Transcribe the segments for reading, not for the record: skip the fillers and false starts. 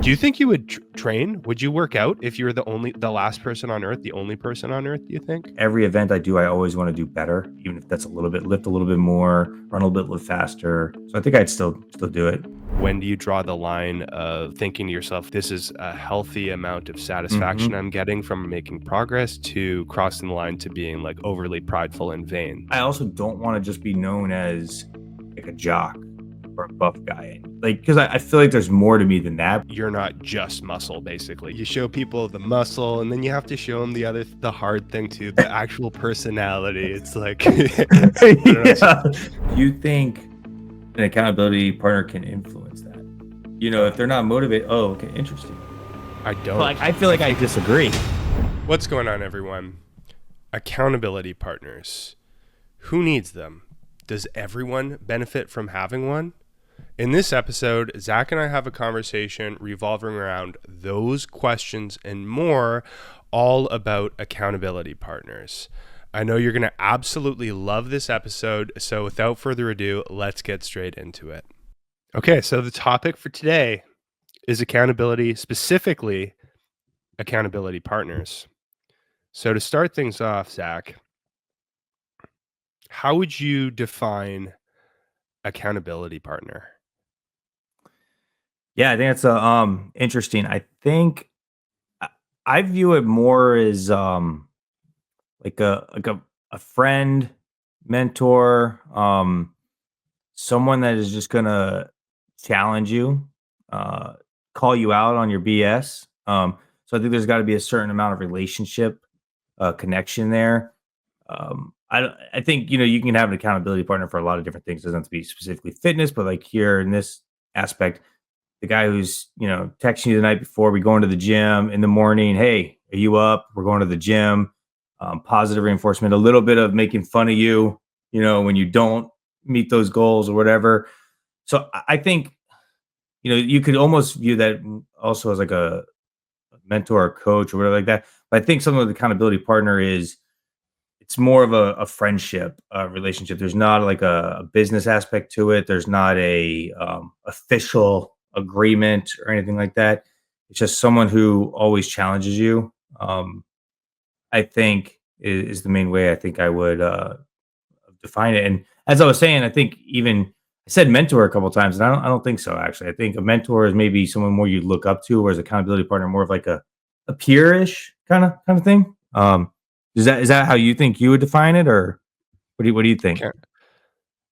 Do you think you would train? Would you work out if you were the last person on earth, the only person on earth, do you think? Every event I do, I always want to do better, even if that's a little bit, lift a little bit more, run a little bit faster. So I think I'd still do it. When do you draw the line of thinking to yourself, this is a healthy amount of satisfaction hmm I'm getting from making progress, to crossing the line to being like overly prideful and vain? I also don't want to just be known as like a jock or a buff guy. Like, because I feel like there's more to me than that. You're not just muscle, basically. You show people the muscle, and then you have to show them the hard thing too, the actual personality. It's like, I don't know. Yeah. Do you think an accountability partner can influence that? If they're not motivated. Oh, okay, interesting. I don't. Like, I feel like I disagree. What's going on, everyone? Accountability partners. Who needs them? Does everyone benefit from having one? In this episode, Zach and I have a conversation revolving around those questions and more, all about accountability partners. I know you're going to absolutely love this episode, so without further ado, let's get straight into it. Okay, so the topic for today is accountability, specifically accountability partners. So to start things off, Zach, how would you define accountability partner? Yeah, I think it's interesting. I think I view it more as like a friend, mentor, someone that is just gonna challenge you, uh, call you out on your BS. So I think there's got to be a certain amount of relationship connection there. I think you can have an accountability partner for a lot of different things. It doesn't have to be specifically fitness, but like here in this aspect, the guy who's texting you the night before, we going to the gym in the morning. Hey, are you up? We're going to the gym. Positive reinforcement, a little bit of making fun of you, when you don't meet those goals or whatever. So I think, you could almost view that also as like a mentor or coach or whatever like that. But I think some of the accountability partner is it's more of a friendship relationship. There's not like a business aspect to it. There's not a official agreement or anything like that. It's just someone who always challenges you. I think is the main way I think I would define it. And as I was saying, I think even I said mentor a couple times, and I don't think so actually. I think a mentor is maybe someone more you look up to, whereas accountability partner more of like a peer-ish kind of thing. Is that how you think you would define it, or what do you think? Okay.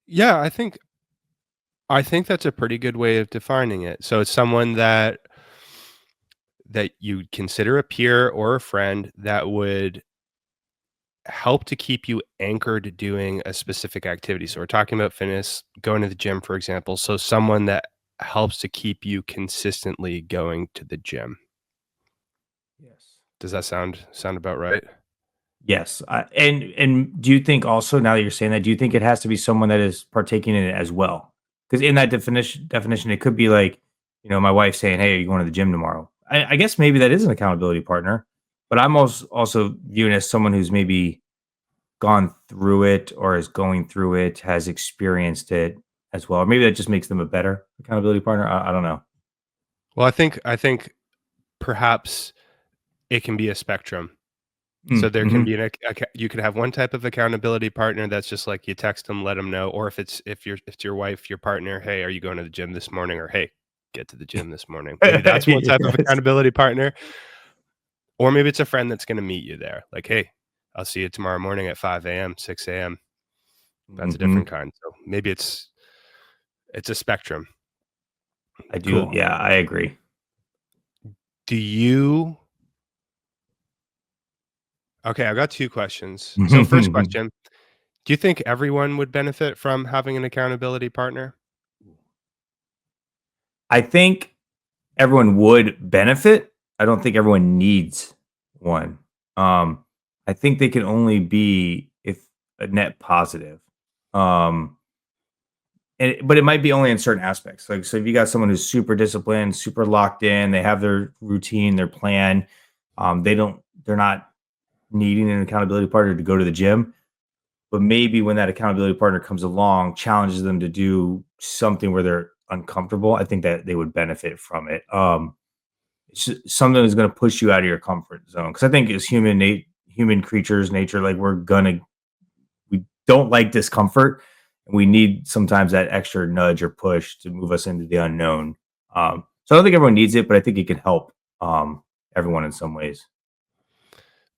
Yeah, I think that's a pretty good way of defining it. So it's someone that you consider a peer or a friend that would help to keep you anchored doing a specific activity. So we're talking about fitness, going to the gym, for example. So someone that helps to keep you consistently going to the gym. Yes. Does that sound about right? Yes. And do you think also, now that you're saying that, do you think it has to be someone that is partaking in it as well? Because in that definition, it could be like, my wife saying, "Hey, are you going to the gym tomorrow?" I guess maybe that is an accountability partner, but I'm also viewing as someone who's maybe gone through it or is going through it, has experienced it as well. Or maybe that just makes them a better accountability partner. I don't know. Well, I think perhaps it can be a spectrum. So there can Mm-hmm. be you could have one type of accountability partner that's just like you text them, let them know, or if it's your wife, your partner, hey, are you going to the gym this morning? Or hey, get to the gym this morning. Maybe that's one type of Yes. accountability partner. Or maybe it's a friend that's going to meet you there. Like, hey, I'll see you tomorrow morning at 5 a.m., 6 a.m. That's a hmm different kind. So maybe it's a spectrum. I do. Cool. Yeah, I agree. Do you Okay, I've got two questions. So first question, do you think everyone would benefit from having an accountability partner? I think everyone would benefit. I don't think everyone needs one. Um, I think they can only be if a net positive. Um, but it might be only in certain aspects. Like, so if you got someone who's super disciplined, super locked in, they have their routine, their plan. They're not needing an accountability partner to go to the gym. But maybe when that accountability partner comes along, challenges them to do something where they're uncomfortable, I think that they would benefit from it. something that's going to push you out of your comfort zone. Because I think as human creatures, nature, like we don't like discomfort, and we need sometimes that extra nudge or push to move us into the unknown. So I don't think everyone needs it, but I think it can help everyone in some ways.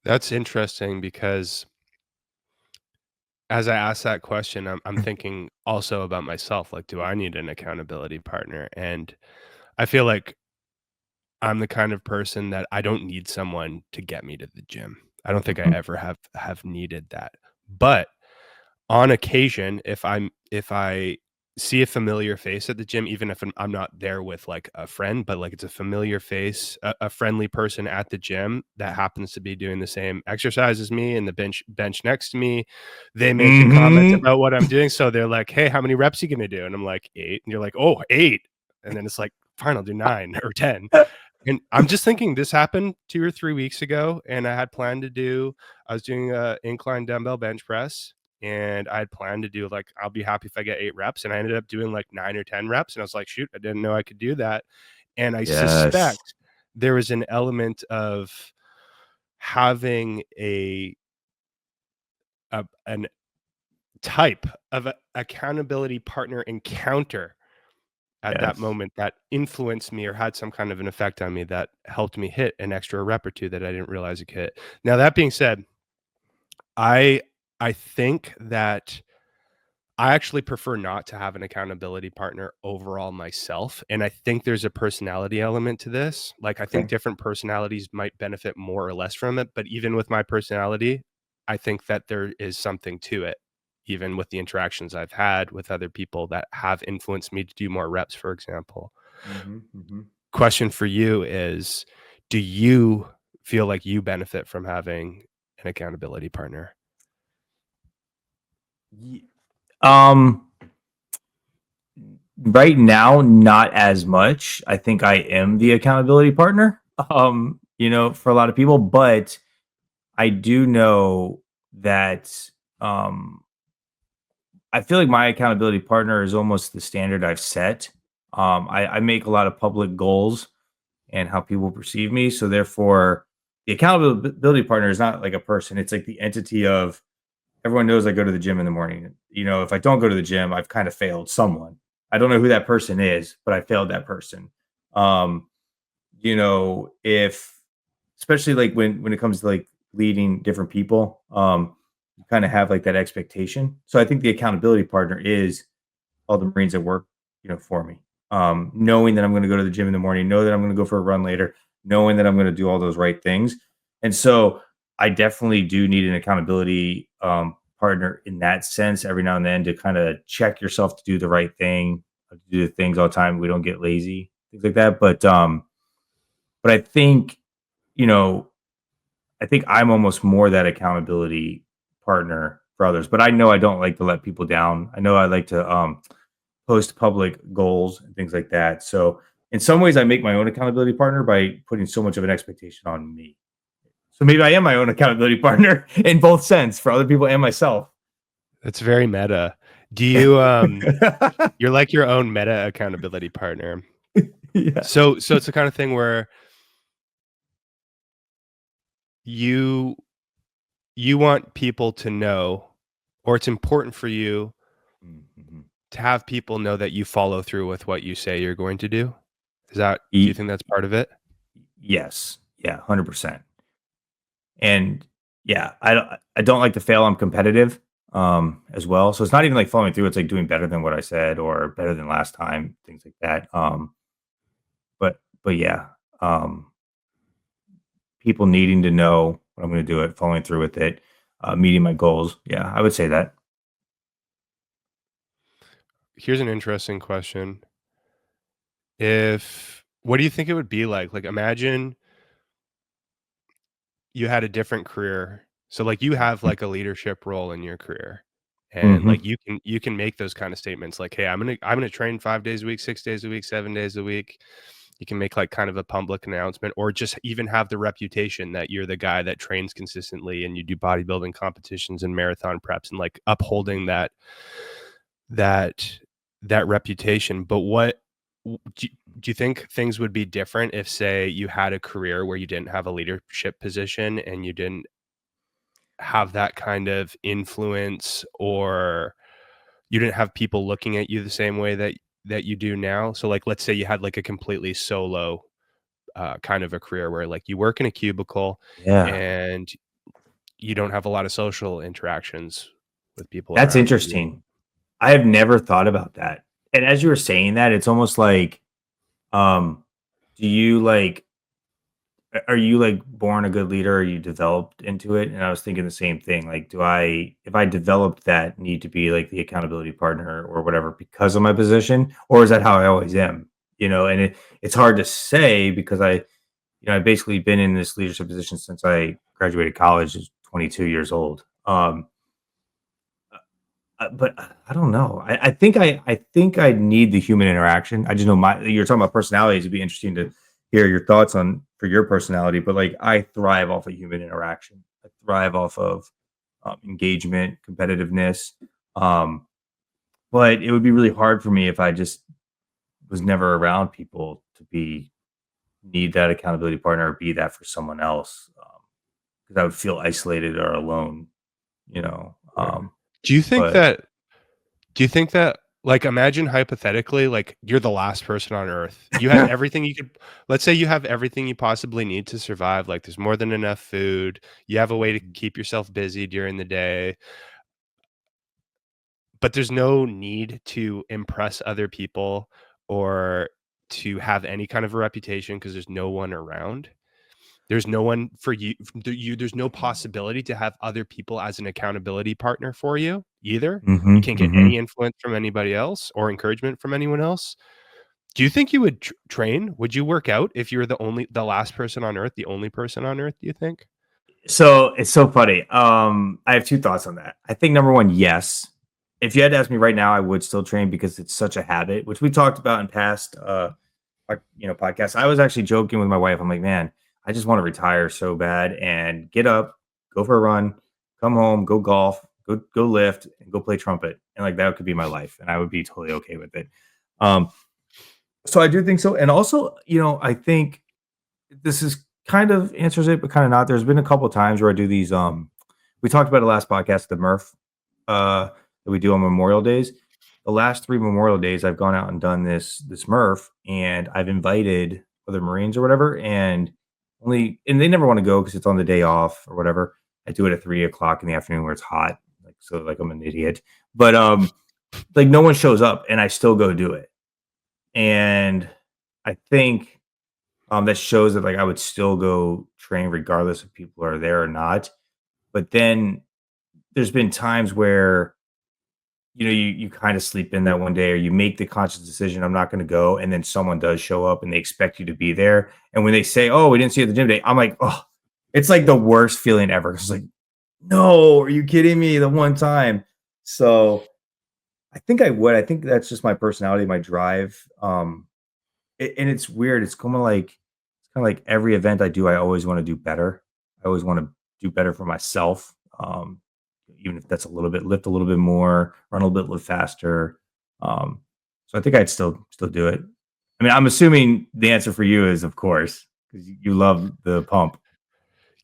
That's interesting because as I ask that question, I'm thinking also about myself. Like, do I need an accountability partner? And I feel like I'm the kind of person that I don't need someone to get me to the gym. I don't think I Mhm. ever have needed that. But on occasion, if I see a familiar face at the gym, even if I'm not there with, like, a friend, but, like, it's a familiar face, a friendly person at the gym that happens to be doing the same exercise as me and the bench next to me, they make a comment Mhm. about what I'm doing, so they're like, "Hey, how many reps you gonna do?" And I'm like, 8, and you're like, "Oh, 8." And then it's like, "Fine, I'll do 9 or 10." And I'm just thinking this happened 2 or 3 weeks ago, and I was doing a incline dumbbell bench press, and I had planned to do, like, I'll be happy if I get 8 reps, and I ended up doing, like, 9 or 10 reps, and I was like, "Shoot, I didn't know I could do that." And I Yes. suspect there was an element of having an type of accountability partner encounter at that Yes. moment that influenced me or had some kind of an effect on me that helped me hit an extra rep or 2 that I didn't realize I could hit. Now that being said, I I think that I actually prefer not to have an accountability partner overall myself, and I think there's a personality element to this. Like, I think Okay. different personalities might benefit more or less from it, but even with my personality, I think that there is something to it, even with the interactions I've had with other people that have influenced me to do more reps, for example. Mhm, mhm. Question for you is, do you feel like you benefit from having an accountability partner? Ye um, right now, not as much. I think I am the accountability partner, for a lot of people, but I do know that, um, I feel like my accountability partner is almost the standard I've set. I make a lot of public goals and how people perceive me. So therefore, the accountability partner is not like a person. It's like the entity of everyone knows I go to the gym in the morning. If I don't go to the gym, I've kind of failed someone. I don't know who that person is, but I failed that person. Um, if especially like when it comes to like leading different people, you kind of have like that expectation. So I think the accountability partner is all the Marines that work, for me. Knowing that I'm going to go to the gym in the morning, know that I'm going to go for a run later, knowing that I'm going to do all those right things. And so I definitely do need an accountability partner in that sense every now and then to kind of check yourself to do the right thing, to do the things all the time. We don't get lazy, things like that. But I think, you know, I think I'm almost more that accountability partner for others. But I know I don't like to let people down. I know I like to post public goals and things like that. So in some ways, I make my own accountability partner by putting so much of an expectation on me. So maybe I am my own accountability partner in both sense for other people and myself. That's very meta. Do you, you're like your own meta accountability partner. Yeah. So it's the kind of thing where you you want people to know, or it's important for you Mhm. to have people know that you follow through with what you say you're going to do? Do you E- think that's part of it? yes. Yeah. 100%. And yeah, I don't like to fail. I'm competitive as well. So it's not even like following through. It's like doing better than what I said or better than last time, things like that. But yeah, um, people needing to know what I'm going to do it, following through with it, meeting my goals. Yeah, I would say that. Here's an interesting question. If what do you think it would be like? Like, imagine you had a different career. So, like, you have, like, a leadership role in your career, and, Hmm. like, you can make those kinda statements like, "Hey, I'm gonna train 5 days a week, 6 days a week, 7 days a week." You can make, like, kind of a public announcement or just even have the reputation that you're the guy that trains consistently and you do bodybuilding competitions and marathon preps and, like, upholding that that reputation. But Do you think things would be different if, say, you had a career where you didn't have a leadership position and you didn't have that kind of influence, or you didn't have people looking at you the same way that you do now? So, like, let's say you had, like, a completely solo, kind of a career where, like, you work in a cubicle Yeah. and you don't have a lot of social interactions with people That's around you. interesting. I have never thought about that. And as you were saying that, it's almost like, um, do you like are you like born a good leader or you developed into it? And I was thinking the same thing. Like, do I, if I developed that, need to be like the accountability partner or whatever because of my position, or is that how I always am? And it's hard to say because I've basically been in this leadership position since I graduated college, is 22 years old. But I don't know. I think I need the human interaction. I just know you're talking about personalities. It'd be interesting to hear your thoughts on for your personality. But like I thrive off of human interaction. I thrive off of engagement, competitiveness. Um, but it would be really hard for me if I just was never around people to be need that accountability partner or be that for someone else because I would feel isolated or alone. You know. Right. Do you think But that Do you think that, like, imagine hypothetically, like, you're the last person on Earth. You had everything you could let's say you have everything you possibly need to survive, like, there's more than enough food, you have a way to keep yourself busy during the day, but there's no need to impress other people or to have any kind of a reputation because there's no one around. There's no one for there's no possibility to have other people as an accountability partner for you either. You hmm can't get any hmm influence from anybody else or encouragement from anyone else. Do you think you would train? Would you work out if you were the last person on Earth, the only person on Earth, do you think? So it's so funny. I have two thoughts on that. I think number one, yes. If you had to ask me right now, I would still train because it's such a habit, which we talked about in past podcasts. I was actually joking with my wife. I'm like, man, I just want to retire so bad and get up, go for a run, come home, go golf, go lift, and go play trumpet. And like that could be my life. And I would be totally okay with it. Um, so I do think so. And also, I think this is kind of answers it, but kind of not. There's been a couple of times where I do these. We talked about it last podcast, the Murph that we do on Memorial Days. The last three Memorial Days, I've gone out and done this Murph, and I've invited other Marines or whatever, and they never want to go because it's on the day off or whatever. I do it at 3 o'clock in the afternoon where it's hot, like I'm an idiot. But like no one shows up, and I still go do it, and I think that shows that like I would still go train regardless if people are there or not. But then there's been times where you kind of sleep in that one day or you make the conscious decision I'm not going to go, and then someone does show up and they expect you to be there. And when they say, "Oh, we didn't see you at the gym today," I'm like, "Oh, it's like the worst feeling ever." It's like, "No, are you kidding me?" The one time. So I think I would. I think that's just my personality, my drive. And it's weird. It's kind of like every event I do, I always want to do better. I always want to do better for myself. Even if that's a little bit, lift a little bit more, run a little bit faster. So I think I'd still do it. I mean, I'm assuming the answer for you is of course because you love the pump.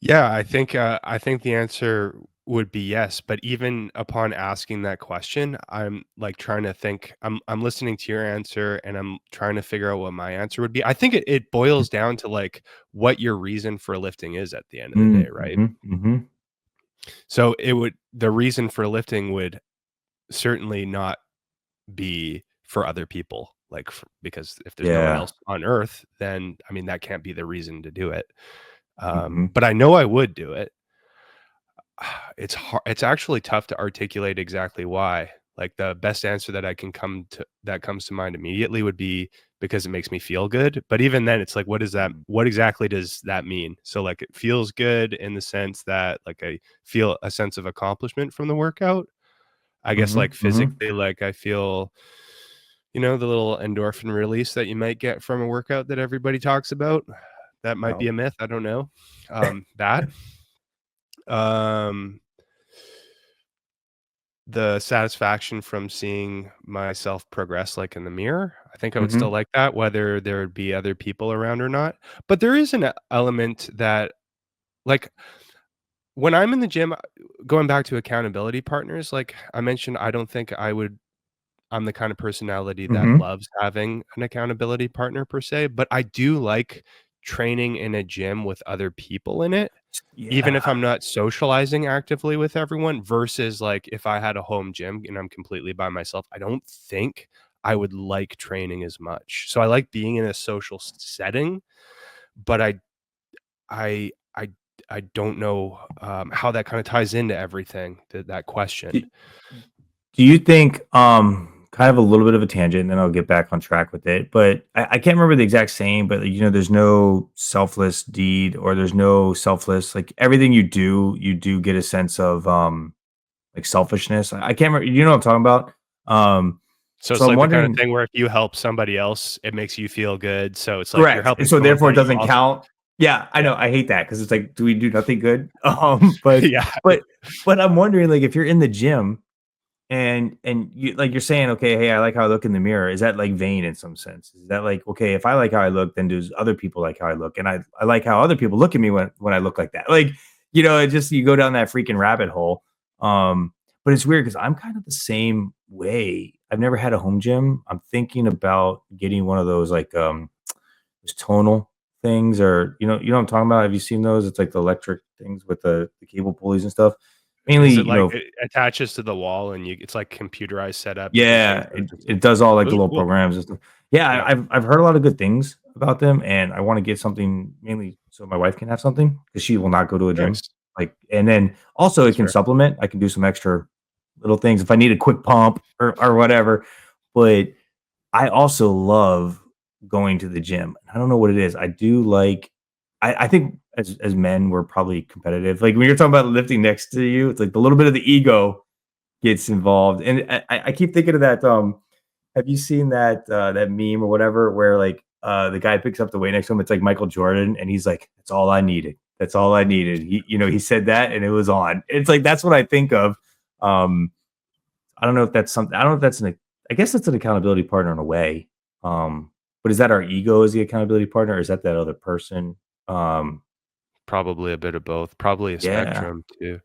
Yeah, I think the answer would be yes, but even upon asking that question, I'm like trying to think. I'm listening to your answer and I'm trying to figure out what my answer would be. I think it boils down to like what your reason for lifting is at the end of the day, right? Mm-hmm, mm-hmm. So the reason for lifting would certainly not be for other people, like because if there's no one Yeah. else on earth, then I mean that can't be the reason to do it. Mm-hmm. But I know I would do it. It's actually tough to articulate exactly why. Like, the best answer that comes to mind immediately would be because it makes me feel good, but even then, it's like, what exactly does that mean? So, like, it feels good in the sense that, like, I feel a sense of accomplishment from the workout. I guess, Mm-hmm. like, Mm-hmm. physically, like, I feel, the little endorphin release that you might get from a workout that everybody talks about. That might be No. a myth, I don't know. That. Um the satisfaction from seeing myself progress, like, in the mirror, I think I would still Mhm. like that, whether there would be other people around or not. But there is an element that, like, when I'm in the gym, going back to accountability partners, like I mentioned, I don't think I'm the kind of personality that Mhm. loves having an accountability partner per se, but I do like training in a gym with other people in it, even if Yeah. I'm not socializing actively with everyone versus, like, if I had a home gym and I'm completely by myself, I don't think I would like training as much. So I like being in a social setting, but I I I don't know, how that kinda ties into everything, that Do question. do you think, kind of a little bit of a tangent, and then I'll get back on track with it, but I can't remember the exact saying, but, there's no selfless deed or there's no selfless like, everything you do get a sense of, like, selfishness. I can't remember, you know what I'm talking about? Um, So so it's I'm like the kinda wondering. thing where if you help somebody else, it makes you feel good, so it's like you're Correct, and helping so someone, therefore it but you doesn't also count. Yeah, I yeah. know, I hate that because it's like, do we do nothing good? But Yeah. but but I'm wondering, like, if you're in the gym and you like, you're saying, "Okay, hey, I like how I look in the mirror." Is that, like, vain in some sense? Is that like, "Okay, if I like how I look, then does other people like how I look? And I like how other people look at me when I look like that." Like, it just you go down that freaking rabbit hole. But it's weird because 'cause I'm kind of the same way. I've never had a home gym. I'm thinking about getting one of those, like, those tonal things, or what I'm talking about? Have you seen those? It's like the electric things with the cable pulleys and stuff. Mainly, Is it like it attaches to the wall and you it's like computerized setup, you can change yeah, those it and stuff? it does all, like, Those the are little cool. programs and stuff. Yeah, Yeah, I've heard a lot of good things about them, and I wanna get something mainly so my wife can have something because she will not go to a gym. nice. Like, and then also it That's can fair. supplement. I can do some extra little things if I need a quick pump or whatever. But I also love going to the gym. I don't know what it is. I do like I think as men, we're probably competitive. Like, when you're talking about lifting next to you, it's like the little bit of the ego gets involved. And I keep thinking of that, have you seen that meme or whatever where, like, the guy picks up the weight next to him? It's like Michael Jordan, and he's like, "That's all I needed. That's all I needed." He said that, and it was on. It's like that's what I think of. Um, I don't know if that's something. I don't know if that's an. I guess that's an accountability partner in a way. But is that our ego as the accountability partner, or is that other person? Um, Probably a bit of both, probably a yeah, spectrum too.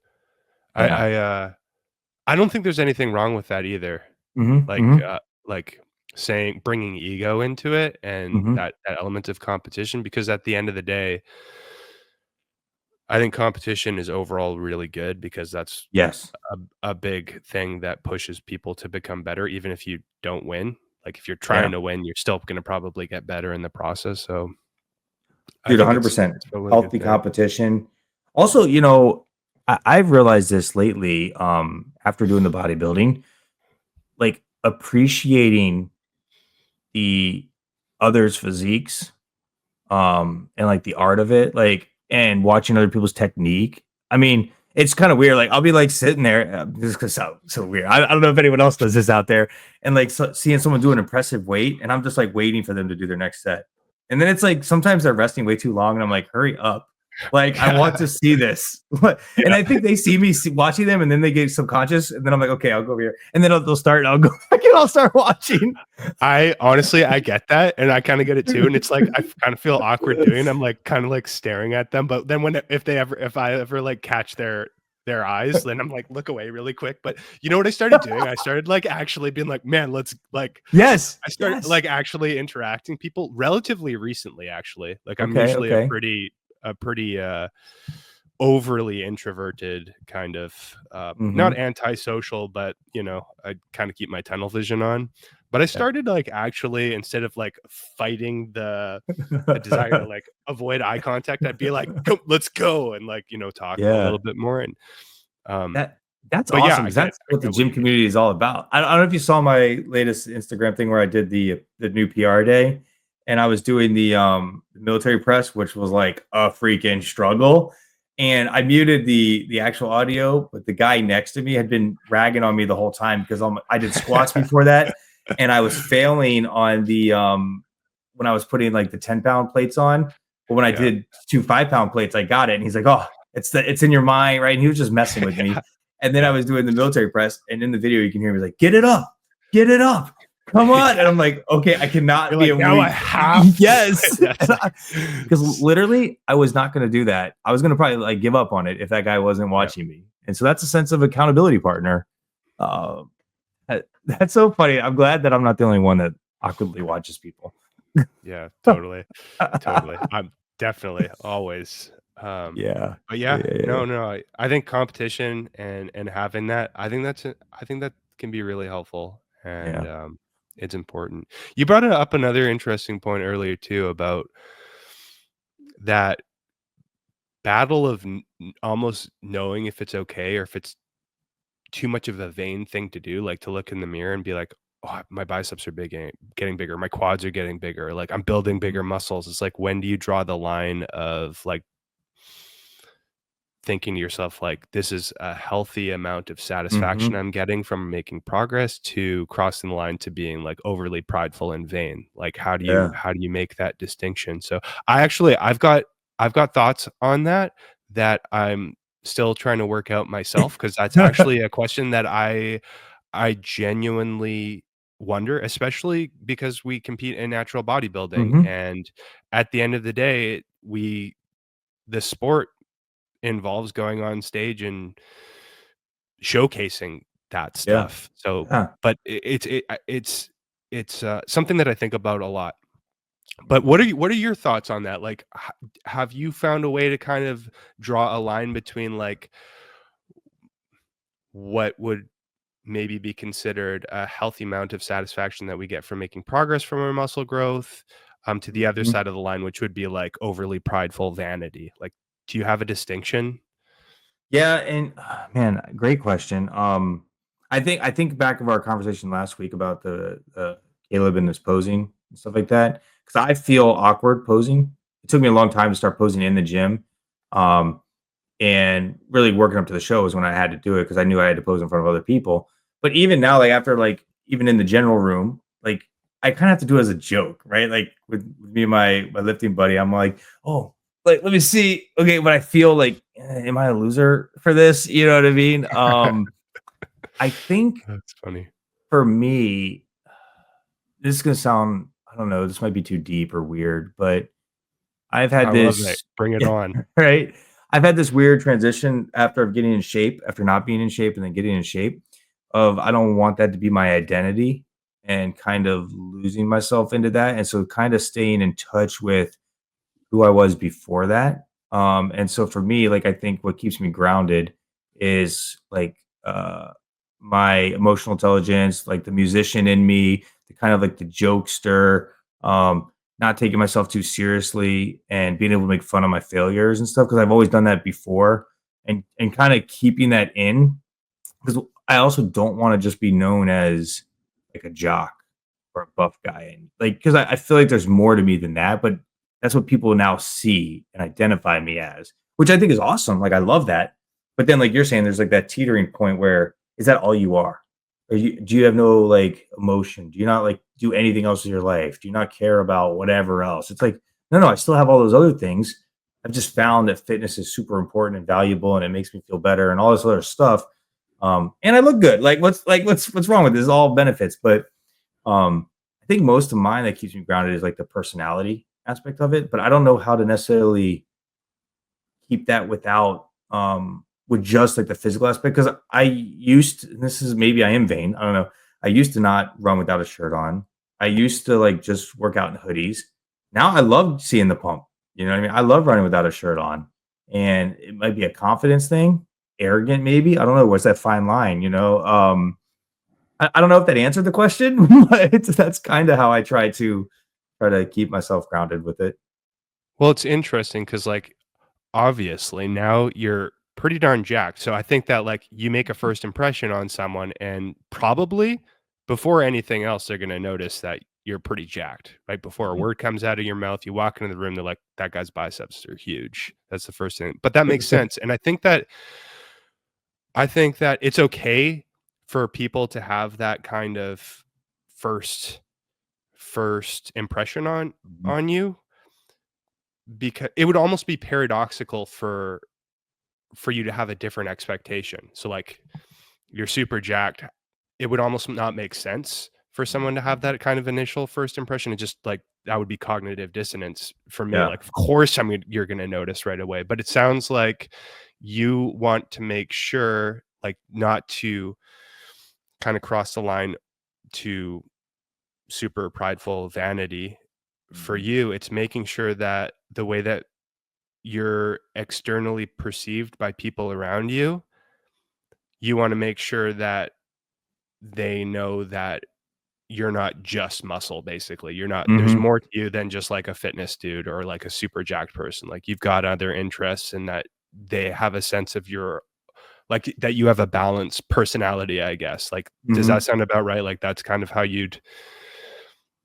I yeah. I, uh I don't think there's anything wrong with that either. Mhm, Like, mhm, like saying bringing ego into it and mhm. that element of competition, because at the end of the day, I think competition is overall really good because that's Yes. a big thing that pushes people to become better even if you don't win. Like, if you're trying Yeah. to win, you're still gonna probably get better in the process, so I Dude, think 100%. it's probably a good Healthy thing. competition. Also, I've realized this lately, after doing the bodybuilding, like, appreciating the others' physiques, and, like, the art of it, like, and watching other people's technique. I mean, it's kinda weird, like, I'll be, like, sitting there, this is gonna sound so weird. I don't know if anyone else does this out there, and, like, seeing someone do an impressive weight, and I'm just, like, waiting for them to do their next set. And then it's like, sometimes they're resting way too long, and I'm like, "Hurry up." Like, I want to see this. And Yeah. I think they see me watching them, and then they get subconscious, and then I'm like, "Okay, I'll go over here." And then they'll start, and I'll go back, and I'll start watching. I honestly, I get that, and I kinda get it too, and it's like, I kind of feel awkward doing I'm, like, kinda, like, staring at them, but then if I ever, like, catch their eyes, then I'm like, look away really quick, but you know what I started doing? I started, like, actually being like, "Man, let's," like, Yes, I started, yes. like, actually interacting people relatively recently, actually. Like, I'm Okay, usually okay. a pretty, overly introverted kind of, not Mhm. antisocial, but, I kinda keep my tunnel vision on. But I Yeah. started, like, actually, instead of, like, fighting the desire to, like, avoid eye contact, I'd be like, "Go, let's go," and, like, talk a Yeah. little bit more, and, um That's but yeah, awesome because that's I what the get what gym you mean. community is all about. I don't know if you saw my latest Instagram thing where I did the new PR day, and I was doing the military press, which was like a freaking struggle. And I muted the actual audio, but the guy next to me had been ragging on me the whole time because I did squats before that, and I was failing on the when I was putting, like, the 10-pound plates on. But when I Yeah. did 2 5-pound plates, I got it. And he's like, "Oh, it's in your mind, right?" And he was just messing with me. Yeah, And then I yeah. was doing the military press, and in the video, you can hear me like, "Get it up, get it up." come on. And I'm like, okay, I cannot You're be like, a now I weak. have to do it. Yes. That's like, Because literally, I was not going to do that. I was going to probably like give up on it if that guy wasn't yeah, watching me. And so that's a sense of accountability partner. Uh, that's so funny. I'm glad that I'm not the only one that awkwardly watches people. yeah, totally, totally. I'm definitely always. Yeah. But Yeah. yeah, Yeah. Yeah. no, I think competition and having that, I think that can be really helpful, and Yeah. it's important. You brought up another interesting point earlier too about that battle of almost knowing if it's okay or if it's too much of a vain thing to do, like to look in the mirror and be like, "Oh, my biceps are big, getting bigger. My quads are getting bigger. Like I'm building Mhm. bigger muscles." It's like, when do you draw the line of like thinking to yourself like, this is a healthy amount of satisfaction Mhm. I'm getting from making progress, to crossing the line to being like overly prideful and vain? Like Yeah. how do you make that distinction? So I've got thoughts on that that I'm still trying to work out myself, because that's actually a question that I genuinely wonder, especially because we compete in natural bodybuilding, Mhm. and at the end of the day, the sport involves going on stage and showcasing that Yeah. stuff. So, Yeah. but it's something that I think about a lot. But what are your thoughts on that? Like, have you found a way to kind of draw a line between like what would maybe be considered a healthy amount of satisfaction that we get from making progress from our muscle growth, to the other Mhm. side of the line, which would be like overly prideful vanity? Like, do you have a distinction? Yeah, and man, great question. I think back of our conversation last week about the Caleb and his posing and stuff like that, because I feel awkward posing. It took me a long time to start posing in the gym, um, and really working up to the show is when I had to do it because I knew I had to pose in front of other people. But even now, like after like even in the general room, like I kind of have to do it as a joke, right? Like with me and my lifting buddy, I'm like, oh, like let me see. Okay, but I feel like, am I a loser for this? You know what I mean? I think That's funny. for me, this is gonna sound, I don't know, this might be too deep or weird, but I've I had love it. this, Bring it yeah, on. right? I've had this weird transition after getting in shape, after not being in shape and then getting in shape, of I don't want that to be my identity and kind of losing myself into that. And so kind of staying in touch with who I was before that. And so for me, like I think what keeps me grounded is like my emotional intelligence, like the musician in me, the kind of like the jokester, not taking myself too seriously and being able to make fun of my failures and stuff because I've always done that before, and kind of keeping that in because I also don't want to just be known as like a jock or a buff guy, and like because I feel like there's more to me than that, but that's what people now see and identify me as, which I think is awesome. Like I love that, but then like you're saying, there's like that teetering point where is that all you are? Or do you have no like emotion? Do you not like do anything else in your life? Do you not care about whatever else? It's like no, I still have all those other things. I've just found that fitness is super important and valuable, and it makes me feel better and all this other stuff. And I look good. What's wrong with this? All benefits, but I think most of mine that keeps me grounded is like the personality aspect of it, but I don't know how to necessarily keep that without with just like the physical aspect because I used to, this is maybe I am vain. I don't know. I used to not run without a shirt on. I used to like just work out in hoodies. Now I love seeing the pump. You know what I mean? I love running without a shirt on. And it might be a confidence thing, arrogant maybe. I don't know. What's that fine line, you know? I don't know if that answered the question, but that's kind of how I try to keep myself grounded with it. Well, it's interesting because, like, obviously now you're pretty darn jacked. So I think that like you make a first impression on someone, and probably before anything else, they're gonna notice that you're pretty jacked. Right before a Mhm. word comes out of your mouth, you walk into the room, they're like, that guy's biceps are huge. That's the first thing. But that makes sense. And I think that it's okay for people to have that kind of first first impression Mhm. on you, because it would almost be paradoxical for you to have a different expectation. So like you're super jacked, it would almost not make sense for someone to have that kind of initial first impression. It just like that would be cognitive dissonance for me. Yeah. Like, of course, you're going to notice right away. But it sounds like you want to make sure, like, not to kind of cross the line to super prideful vanity. For Mhm. you, it's making sure that the way that you're externally perceived by people around you, you want to make sure that they know that you're not just muscle, basically. You're not there's Mhm. more to you than just like a fitness dude or like a super jacked person. Like, you've got other interests, and that they have a sense of your like that you have a balanced personality, I guess. Like, does that Mhm. sound about right? Like, that's kind of how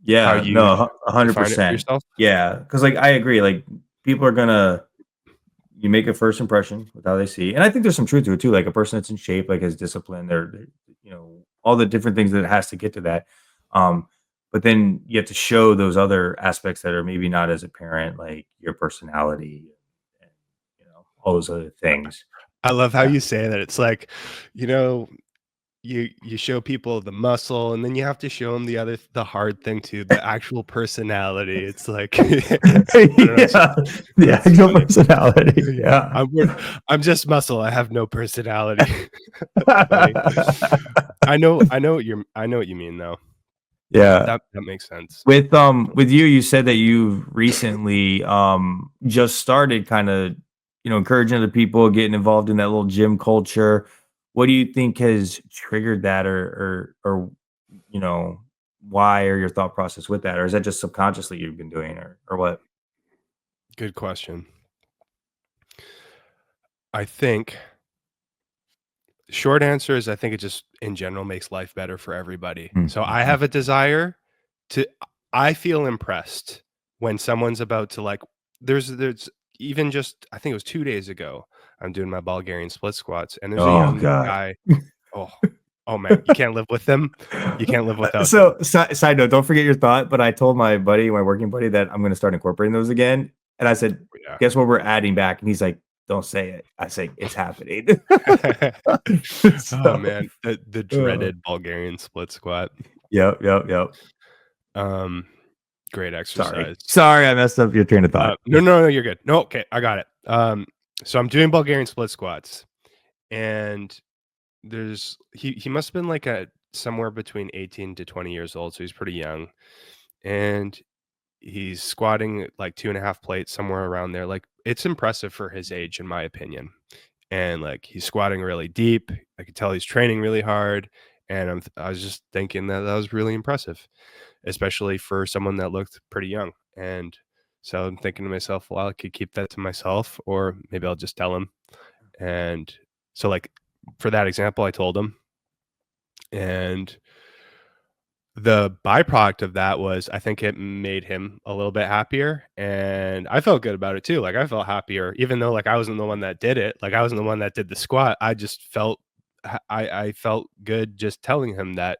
Yeah, no, you'd a define it for 100%. yourself? Yeah, because like, I agree, like, people are gonna you make a first impression with how they see, and I think there's some truth to it too, like, a person that's in shape, like, has discipline, they're all the different things that it has to get to that, um, but then you have to show those other aspects that are maybe not as apparent, like your personality and, all those other things. I love how Yeah. you say that. It's like, you know, you show people the muscle, and then you have to show them the hard thing too, the actual personality. It's like I don't know, Yeah, the it's actual funny. personality, Yeah, yeah. I'm just muscle, I have no personality. That's funny. I know what you mean, though. Yeah. That makes sense. With you, you said that you've recently, just started kinda, encouraging other people, getting involved in that little gym culture. What do you think has triggered that or, you know, why or your thought process with that? Or is that just subconsciously you've been doing or what? Good question. I think short answer is I think it just in general makes life better for everybody. Mm, So I mhm. have a desire to I feel impressed when someone's about to like there's even just I think it was 2 days ago, I'm doing my Bulgarian split squats, and there's a Oh young god. guy. Oh, oh man, you can't live with them. You can't live without them. So, side note, don't forget your thought, but I told my buddy, my working buddy, that I'm gonna start incorporating those again, and I said, Yeah. "Guess what we're adding back?" And he's like, "Don't say it." I say, "It's happening." Oh So, man, the uh, dreaded Bulgarian split squat. yep, yep, yep. Um, Great Sorry. exercise. Sorry, I messed up your train of thought. No, no, no, you're good. No, okay, I got it. So I'm doing Bulgarian split squats, and he must have been like a somewhere between 18 to 20 years old, so he's pretty young, and he's squatting like 2.5 plates, somewhere around there. Like, it's impressive for his age, in my opinion. And like, he's squatting really deep. I could tell he's training really hard, and I was just thinking that that was really impressive, especially for someone that looked pretty young. And so I'm thinking to myself, well, I could keep that to myself, or maybe I'll just tell him. And so, like, for that example, I told him, and the byproduct of that was I think it made him a little bit happier, and I felt good about it too. Like, I felt happier even though, like, I wasn't the one that did it. Like, I wasn't the one that did the squat. I just felt I felt good just telling him that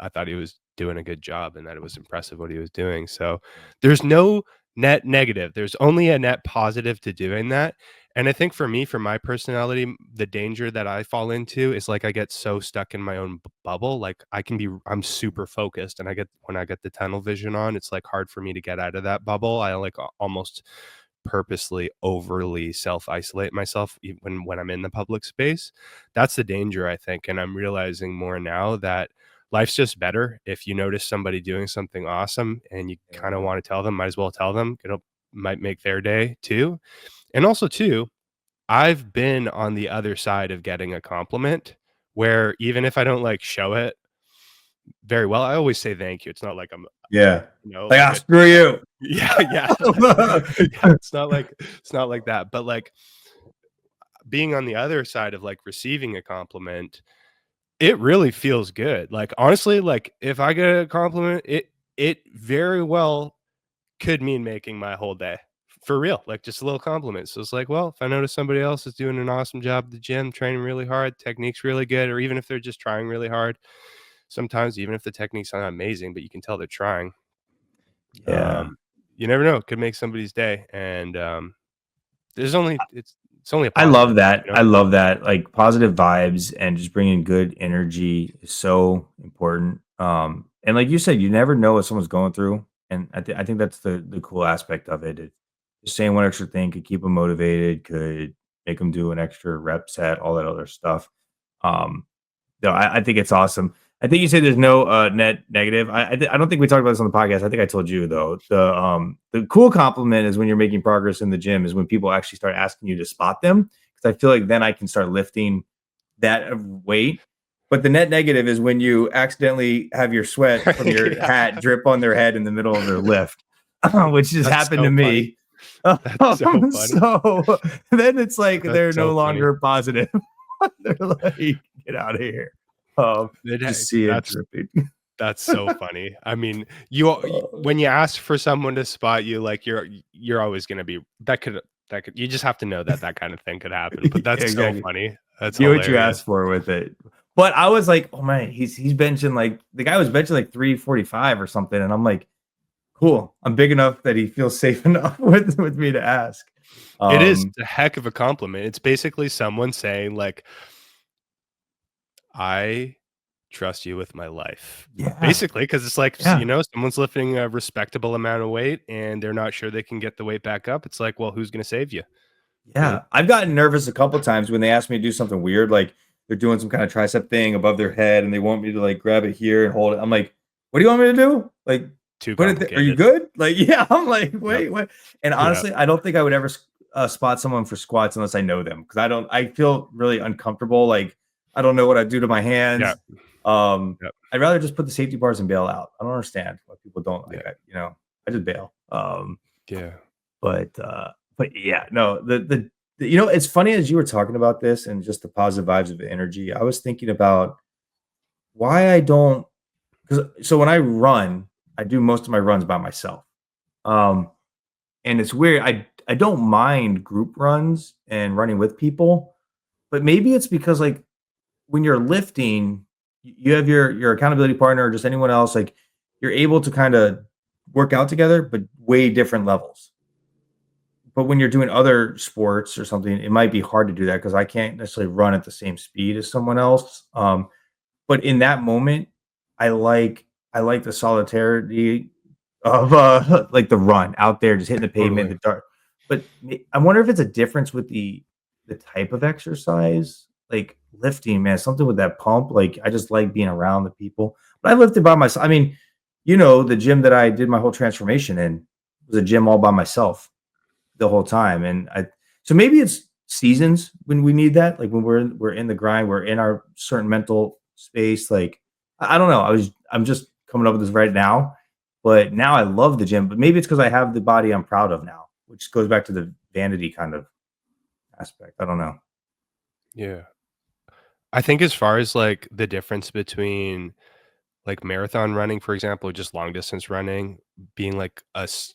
I thought he was doing a good job and that it was impressive what he was doing. So, there's no net negative. There's only a net positive to doing that. And I think for me, for my personality, the danger that I fall into is like I get so stuck in my own bubble. Like, I'm super focused, and when I get the tunnel vision on, it's like hard for me to get out of that bubble. I like almost purposely overly self isolate myself when I'm in the public space. That's the danger, I think. And I'm realizing more now that life's just better if you notice somebody doing something awesome and you kind of Yeah. want to tell them, might as well tell them. It might make their day too. And also too, I've been on the other side of getting a compliment where even if I don't like show it very well, I always say thank you. It's not like I'm, Yeah. Like, like "Ah, a screw you." yeah, yeah. Yeah, it's not like that. But like being on the other side of like receiving a compliment, it really feels good. Like, honestly, like if I get a compliment, it very well could mean making my whole day. For real, like just a little compliment. So it's like, well, if I notice somebody else is doing an awesome job at the gym, training really hard, technique's really good, or even if they're just trying really hard, sometimes even if the technique's not amazing, but you can tell they're trying, Yeah. you never know, it could make somebody's day. And it's only a I love positive, that. you know? I love that. Like, positive vibes and just bringing good energy is so important. And like you said, you never know what someone's going through, and I think that's the cool aspect of it. Just saying one extra thing could keep them motivated, could make them do an extra rep set, all that other stuff. Um, no, I think it's awesome. I think you said there's no net negative. I don't think we talked about this on the podcast. I think I told you though. The cool compliment is when you're making progress in the gym is when people actually start asking you to spot them, because I feel like then I can start lifting that weight. But the net negative is when you accidentally have your sweat from your Yeah, hat drip on their head in the middle of their lift, which just that's happened to so funny. me. That's so funny. So then it's like That's they're no so funny. longer positive. They're like, get out of here. Just see it That's dripping. so funny. I mean, Uh, when you ask for someone to spot you, like you're always gonna be that could you just have to know that that kind of thing could happen. But yeah, that's so exactly. funny. That's Get what you hilarious. asked for with it. But I was like, oh man, he's benching like the guy was benching like 345 or something. And I'm like, cool. I'm big enough that he feels safe enough with me to ask. It is Um, a heck of a compliment. It's basically someone saying like, "I trust you with my life." yeah, Basically, because it's like, yeah. someone's lifting a respectable amount of weight and they're not sure they can get the weight back up. It's like, well, who's gonna save you? You know? Yeah, I've gotten nervous a couple times when they ask me to do something weird, like they're doing some kind of tricep thing above their head, and they want me to like grab it here and hold it. I'm like, "What do you want me to do? Like, Too put it. Are you complicated. good? Like, yeah." I'm like, Yep. "Wait, what?" And Yeah. honestly, I don't think I would ever spot someone for squats unless I know them, because I don't. I feel really uncomfortable. Like, I don't know what I do to my Yeah. hands. Yep. I'd rather just put the safety bars and bail out. I don't understand why people don't Yeah. like. I just bail. Yeah. But yeah, no, it's funny as you were talking about this and just the positive vibes of energy. I was thinking about why I don't, because so when I run, I do most of my runs by myself. Um, and it's weird. I don't mind group runs and running with people, but maybe it's because like when you're lifting, you have your accountability partner or just anyone else, like you're able to kind of work out together, but way different levels. But when you're doing other sports or something, it might be hard to do that because I can't necessarily run at the same speed as someone else. But in that moment, I like I like the solidarity of like the run out there, just hitting the pavement, Totally. the dark. But I wonder if it's a difference with the type of exercise, like lifting, man, something with that pump. Like I just like being around the people. But I lifted by myself. I mean, the gym that I did my whole transformation in was a gym all by myself the whole time. And so maybe it's seasons when we need that, like when we're in the grind, we're in our certain mental space. Like I don't know. I'm just coming up with this right now, but now I love the gym. But maybe it's because I have the body I'm proud of now, which goes back to the vanity kind of aspect. I don't know. Yeah. I think as far as like the difference between like marathon running, for example, or just long distance running, being like a s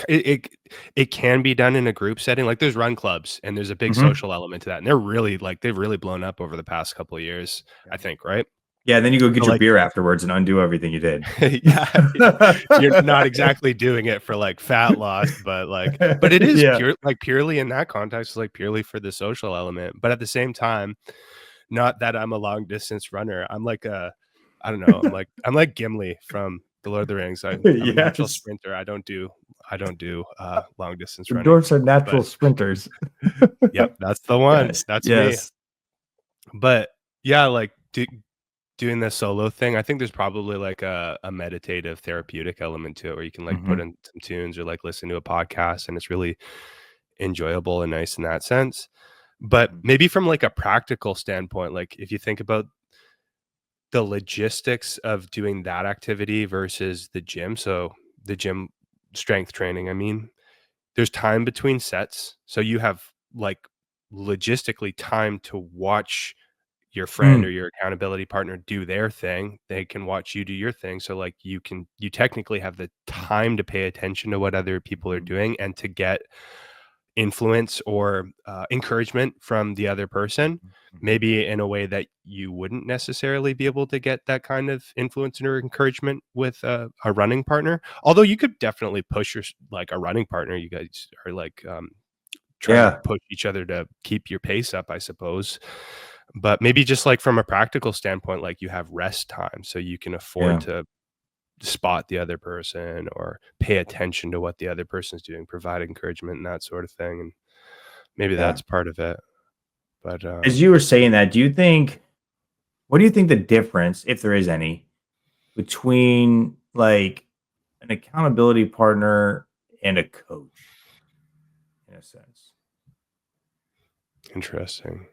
it can be done in a group setting. Like there's run clubs and there's a big Hmm. social element to that. And they're really like they've really blown up over the past couple of years, Yeah. I think, right? Yeah. Then you go get So your like beer afterwards and undo everything you did. yeah, you're not exactly doing it for like fat loss, but it is Yeah. purely in that context, like purely for the social element. But at the same time, not that I'm a long distance runner. I'm like a I don't know, I'm like Gimli from The Lord of the Rings. I'm a natural Yes. sprinter. I don't do long distance The running. dwarfs are natural But sprinters. yep, that's the one. Yes. That's me. Yes. But yeah, like doing the solo thing, I think there's probably like a meditative therapeutic element to it where you can like put Mhm. in some tunes or like listen to a podcast and it's really enjoyable and nice in that sense. But Mhm. maybe from like a practical standpoint, like if you think about the logistics of doing that activity versus the gym. So the gym strength training, I mean, there's time between sets. So you have like logistically time to watch your friend or Mm. your accountability partner do their thing. They can watch you do your thing. So like you technically have the time to pay attention to what other people are Mhm. doing and to get influence or encouragement from the other person, Mhm. Mhm. maybe in a way that you wouldn't necessarily be able to get that kind of influence or encouragement with a running partner. Although you could definitely push your like a running partner. You guys are like trying to Yeah. push each other to keep your pace up, I suppose. But maybe just like from a practical standpoint, like you have rest time so you can afford Yeah. to spot the other person or pay attention to what the other person's doing, provide encouragement and that sort of thing. And maybe Yeah. that's part of it. But As you were saying that, what do you think the difference, if there is any, between like an accountability partner and a coach in a sense? interesting.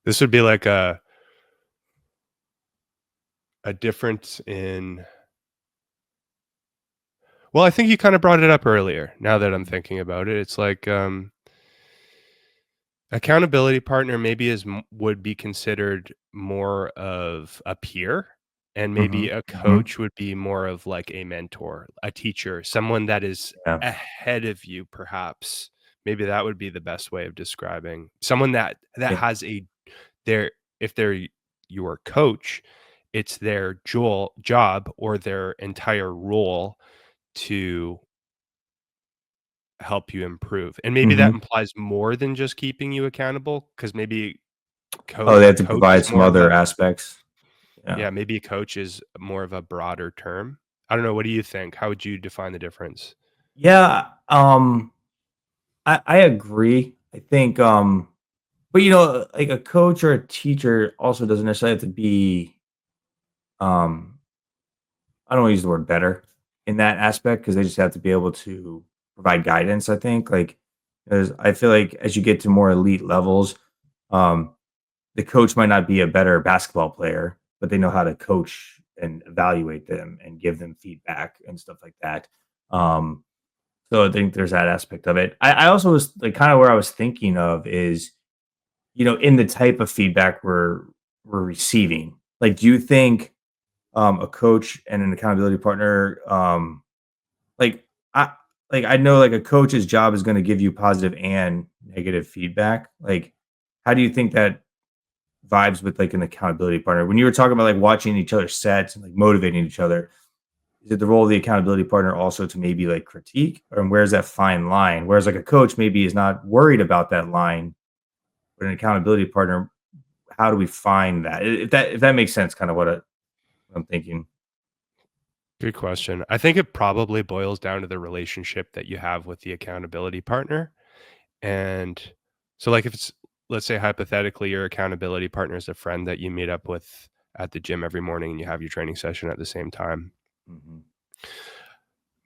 This would be like a difference in, well, I think you kind of brought it up earlier. Now that I'm Mhm. thinking about it, it's like accountability partner maybe would be considered more of a peer, and maybe Mhm. a Mhm. coach would be more of like a mentor, a teacher, someone that is Yeah. ahead of you perhaps. Maybe that would be the best way of describing someone that Yeah. has a their if they're your coach, it's their job or their entire role to help you improve. And maybe that Mhm. implies more than just keeping you accountable, because maybe Oh, they have to coach is provide some more of other a, aspects. Yeah. yeah, maybe a coach is more of a broader term. I don't know, what do you think? How would you define the difference? Yeah, I agree. I think, but like a coach or a teacher also doesn't necessarily have to be, um, I don't want to use the word better in that aspect because they just have to be able to provide guidance. I think, like, as I feel like as you get to more elite levels, um, the coach might not be a better basketball player, but they know how to coach and evaluate them and give them feedback and stuff like that. Um, So I think there's that aspect of it. I also was like kind of where I was thinking of is, in the type of feedback we're receiving. Like, do you think a coach and an accountability partner, like I I know like a coach's job is going to give you positive and negative feedback. Like, how do you think that vibes with like an accountability partner? When you were talking about like watching each other's sets and like motivating each other, is it the role of the accountability partner also to maybe like critique? Or where's that fine line? Whereas like a coach maybe is not worried about that line, but an accountability partner, how do we find that? If that makes sense, kind of what I'm thinking. Good question. I think it probably boils down to the relationship that you have with the accountability partner. And so, like, if it's, let's say hypothetically, your accountability partner is a friend that you meet up with at the gym every morning and you have your training session at the same time. Mhm.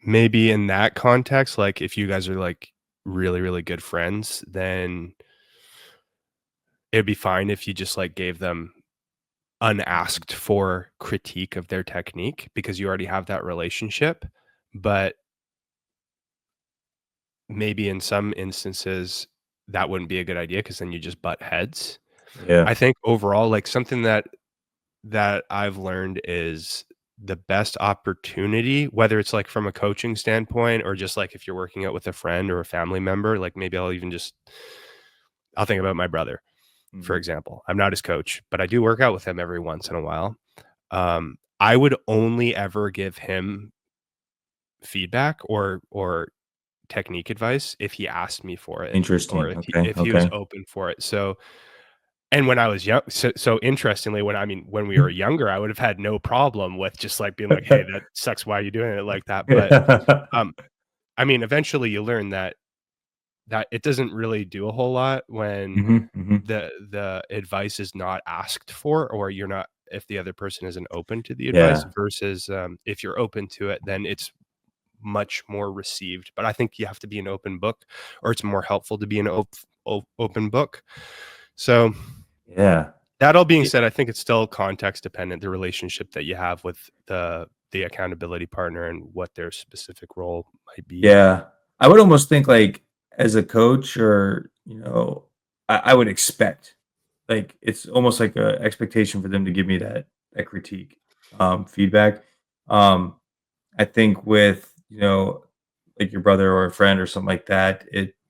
Maybe in that context, like if you guys are like really, really good friends, then it'd be fine if you just like gave them Mhm. unasked for critique of their technique because you already have that relationship. But maybe in some instances, that wouldn't be a good idea because then you just butt heads. Yeah. I think overall, like something that I've learned is the best opportunity, whether it's like from a coaching standpoint or just like if you're working out with a friend or a family member, like maybe I'll think about my brother, for Mhm. example. I'm not his coach, but I do work out with him every once in a while. I would only ever give him feedback or technique advice if he asked me for it or Interesting. Okay. if he was Okay. open for it. So, and when I was young, so interestingly, when we were younger, I would have had no problem with just like being like, "Hey, that sucks. Why are you doing it like that?" But um, I mean, eventually you learn that it doesn't really do a whole lot when Mhm. Mhm. the advice is not asked for, or you're not, if the other person isn't open to the advice, Yeah. versus if you're open to it, then it's much more received. But I think you have to be an open book, or it's more helpful to be an open book. So Yeah. that all being Y- said, I think it's still context dependent, the relationship that you have with the accountability partner and what their specific role might be. Yeah. I would almost think like as a coach or, I would expect like it's almost like a expectation for them to give me that critique, feedback. Um, I think with, like your brother or a friend or something like that,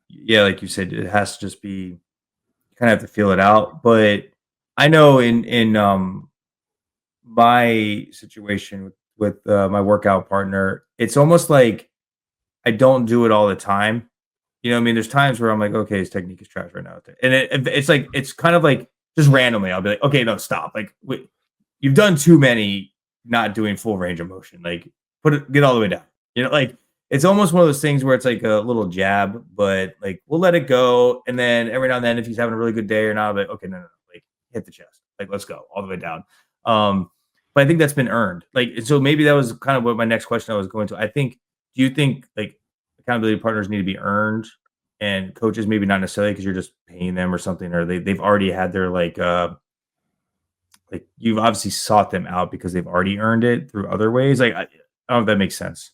yeah, like you said, it has to just be you kind of have to feel it out. But I know in my situation with my workout partner, it's almost like I don't do it all the time. You know what I mean? There's times where I'm like, okay, his technique is trash right now. And it's like it's kind of like just randomly, I'll be like, okay, no, stop. Like, wait, you've done too many not doing full range of motion. Like, get all the way down. Like it's almost one of those things where it's like a little jab, but like we'll let it go. And then every now and then, if he's having a really good day or not, I'll be like, okay, no, like hit the chest. Like, let's go all the way down. But I think that's been earned. Like, so maybe that was kind of what my next question I was going to. Do you think like accountability partners need to be earned and coaches maybe not necessarily because you're just paying them or something, or they've already had their like you've obviously sought them out because they've already earned it through other ways. Like I don't know if that makes sense.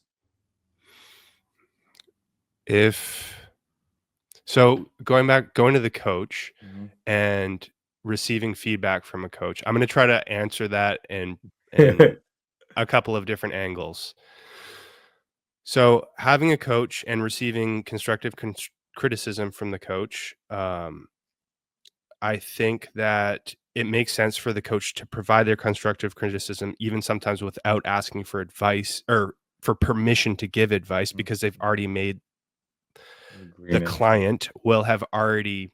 If so, going to the coach Mhm. and receiving feedback from a coach, I'm going to try to answer that in a couple of different angles. So, having a coach and receiving constructive criticism from the coach, I think that it makes sense for the coach to provide their constructive criticism, even sometimes without asking for advice or for permission to give advice, because they've already made the Agreement. client will have already,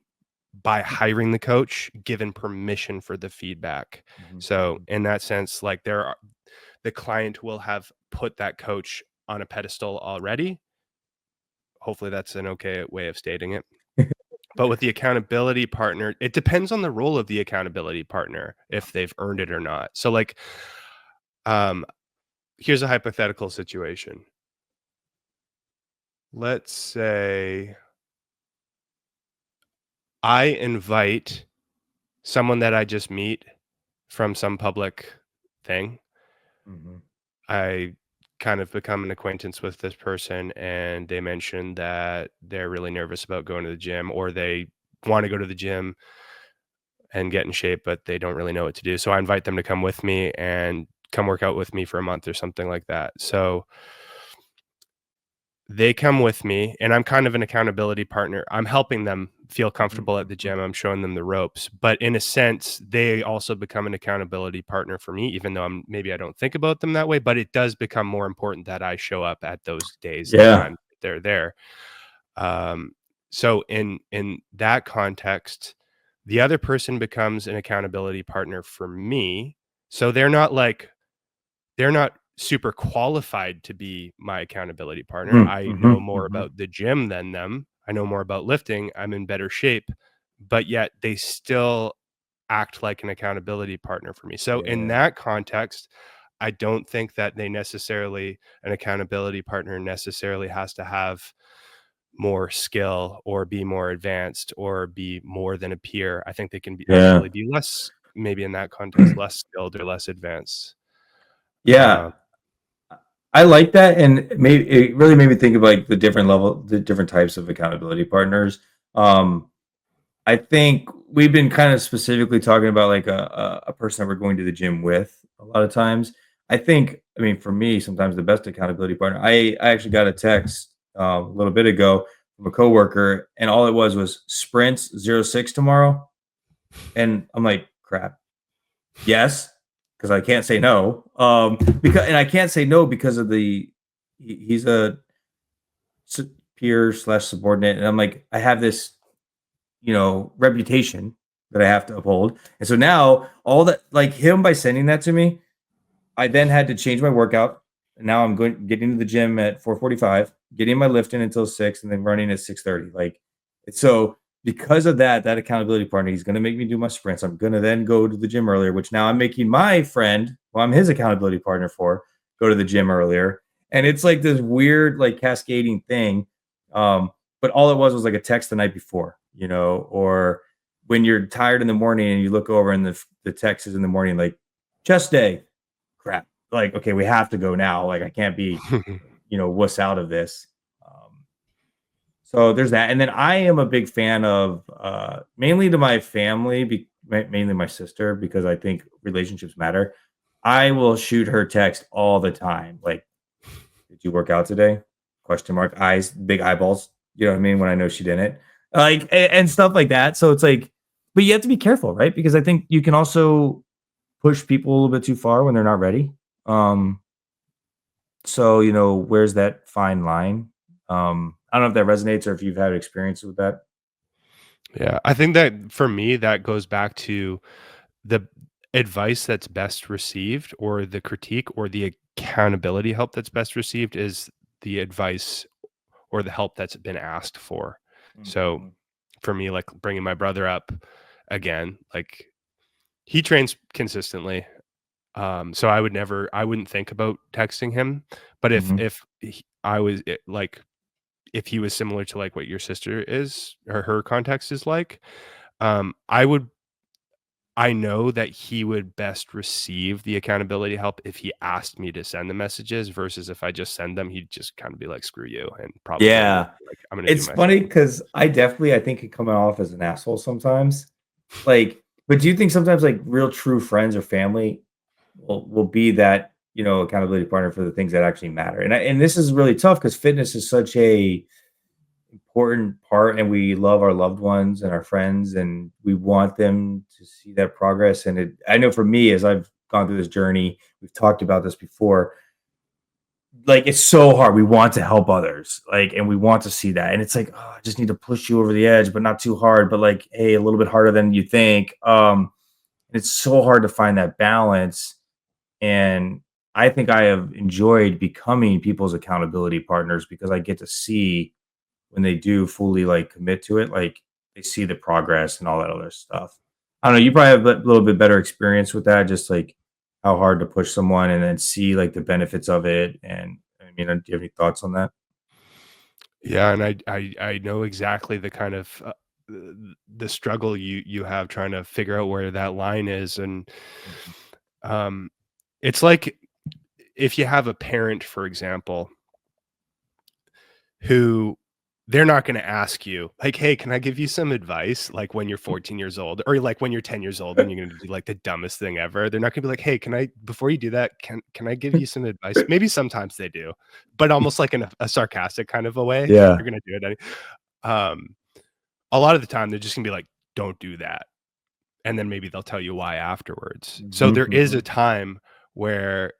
by hiring the coach, given permission for the feedback. Mhm, So, mhm. in that sense, like the client will have put that coach on a pedestal already. Hopefully, that's an okay way of stating it. But with the accountability partner, it depends on the role of the accountability partner if they've earned it or not. So, like, um, here's a hypothetical situation. Let's say I invite someone that I just meet from some public thing. Mhm. I kind of become an acquaintance with this person, and they mention that they're really nervous about going to the gym, or they want to go to the gym and get in shape, but they don't really know what to do. So I invite them to come with me and come work out with me for a month or something like that. So they come with me, and I'm kind of an accountability partner. I'm helping them feel Mhm, comfortable at the mhm. gym. I'm showing them the ropes, but in a sense, they also become an accountability partner for me, even though I don't think about them that way, but it does become more important that I show up at those days and Yeah. times that they're there. Um, so in that context, the other person becomes an accountability partner for me. So they're not super qualified to be my accountability partner. Mhm, I know mhm, more mhm. about the gym than them. I know more about lifting. I'm in better shape, but yet they still act like an accountability partner for me. So in Yeah. that context, I don't think that an accountability partner necessarily has to have more skill or be more advanced or be more than a peer. I think they can Yeah. be less, maybe in that context, less skilled or less advanced. Yeah. Uh, I like that, and maybe it really made me think of like the different types of accountability partners. Um, I think we've been kind of specifically talking about like a person that we're going to the gym with a lot of times. I mean, for me, sometimes the best accountability partner. I actually got a text a little bit ago from a coworker, and all it was sprints 06 tomorrow, and I'm like, crap. Yes, because I can't say no. And I can't say no because of he's a peer slash subordinate, and I'm like, I have this reputation that I have to uphold. And so now all that like him by sending that to me, I then had to change my workout. And now I'm getting to the gym at 4:45, getting my lift in until 6 and then running at 6:30. Like so because of that accountability partner, he's going to make me do my sprints. I'm going to then go to the gym earlier, which now I'm making my friend, who I'm his accountability partner for, go to the gym earlier. And it's like this weird, like cascading thing. But all it was like a text the night before, or when you're tired in the morning and you look over and the text is in the morning, like chest day, crap. Like, okay, we have to go now. Like, I can't be, wuss out of this. So there's that. And then I am a big fan of mainly to my family, mainly my sister, because I think relationships matter. I will shoot her text all the time. Like, did you work out today? Question mark, eyes, big eyeballs. You know what I mean? When I know she didn't. Like, and stuff like that. So it's like, but you have to be careful, right? Because I think you can also push people a little bit too far when they're not ready. Um, so, where's that fine line? I don't know if that resonates or if you've had experience with that. Yeah, I think that for me, that goes back to the advice that's best received, or the critique or the accountability help that's best received is the advice or the help that's been asked for. So Mhm. for me, like bringing my brother up again, like he trains consistently. So I wouldn't think about texting him. But Mhm. I was like, if he was similar to like what your sister is or her context is like, I would I know that he would best receive the accountability help if he asked me to send the messages versus if I just send them, he'd just kind of be like, "Screw you," and probably move. Yeah. Like, I'm gonna do It's my funny thing. because I think it coming off as an asshole sometimes. Like, but do you think sometimes, like, real true friends or family will be that, accountability partner for the things that actually matter? And this is really tough because fitness is such a important part, and we love our loved ones and our friends, and we want them to see that progress, and I know for me, as I've gone through this journey, we've talked about this before, like, it's so hard. We want to help others, like, and we want to see that. And it's like, oh, I just need to push you over the edge, but not too hard, but like, hey, a little bit harder than you think. It's so hard to find that balance. And I think I have enjoyed becoming people's accountability partners because I get to see when they do fully like commit to it, like they see the progress and all that other stuff. I don't know. You probably have a little bit better experience with that, just like how hard to push someone and then see like the benefits of it. And I mean, do you have any thoughts on that? Yeah, and I know exactly the kind of, the struggle you have trying to figure out where that line is, and, Mhm. um, it's like if you have a parent, for example, who they're not gonna ask you, like, "Hey, can I give you some advice?" Like, when you're 14 years old, or, like, when you're 10 years old and you're gonna do, like, the dumbest thing ever. They're not gonna be like, "Hey, can I before you do that, can I give you some advice?" Maybe sometimes they do, but almost like in a sarcastic kind of a way, but Yeah. they're gonna do it um, a lot of the time, they're just gonna be like, "Don't do that," and then maybe they'll tell you why afterwards. So Mhm, there is a mhm. time where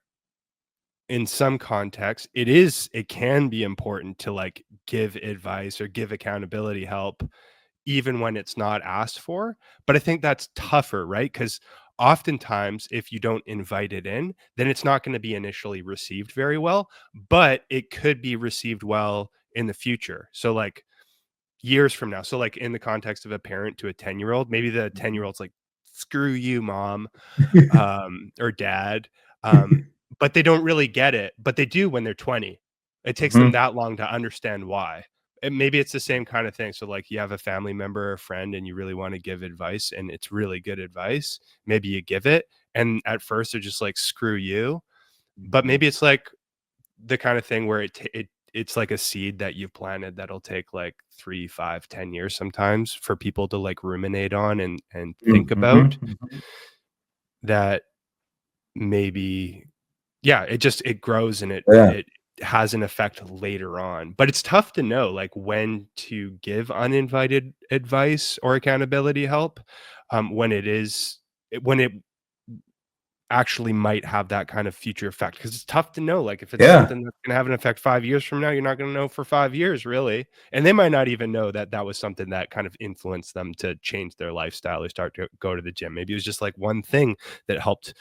in some contexts, it can be important to, like, give advice or give accountability help even when it's not asked for, but I think that's tougher, right? Because oftentimes, if you don't invite it in, then it's not gonna be initially received very well, but it could be received well in the future. So, like, years from now. So, like, in the context of a parent to a 10-year-old, maybe the Mhm. 10-year-old's like, "Screw you, mom." Or dad, but they don't really get it, but they do when they're 20. It takes them Mhm. that long to understand why. And maybe it's the same kind of thing. So, like, you have a family member or a friend, and you really want to give advice, and it's really good advice. Maybe you give it, and at first they're just like, "Screw you," but Mhm. maybe it's like the kind of thing where it's like a seed that you've planted that'll take like 3, 5, 10 years sometimes for people to like ruminate on and think Mhm, about mhm. that. Maybe, yeah, it grows and Yeah. it has an effect later on, but it's tough to know, like, when to give uninvited advice or accountability help, when when it actually might have that kind of future effect. Because it's tough to know, like, if it's Yeah. something that's gonna have an effect 5 years from now, you're not gonna know for 5 years, really, and they might not even know that that was something that kind of influenced them to change their lifestyle or start to go to the gym. Maybe it was just, like, one thing that helped,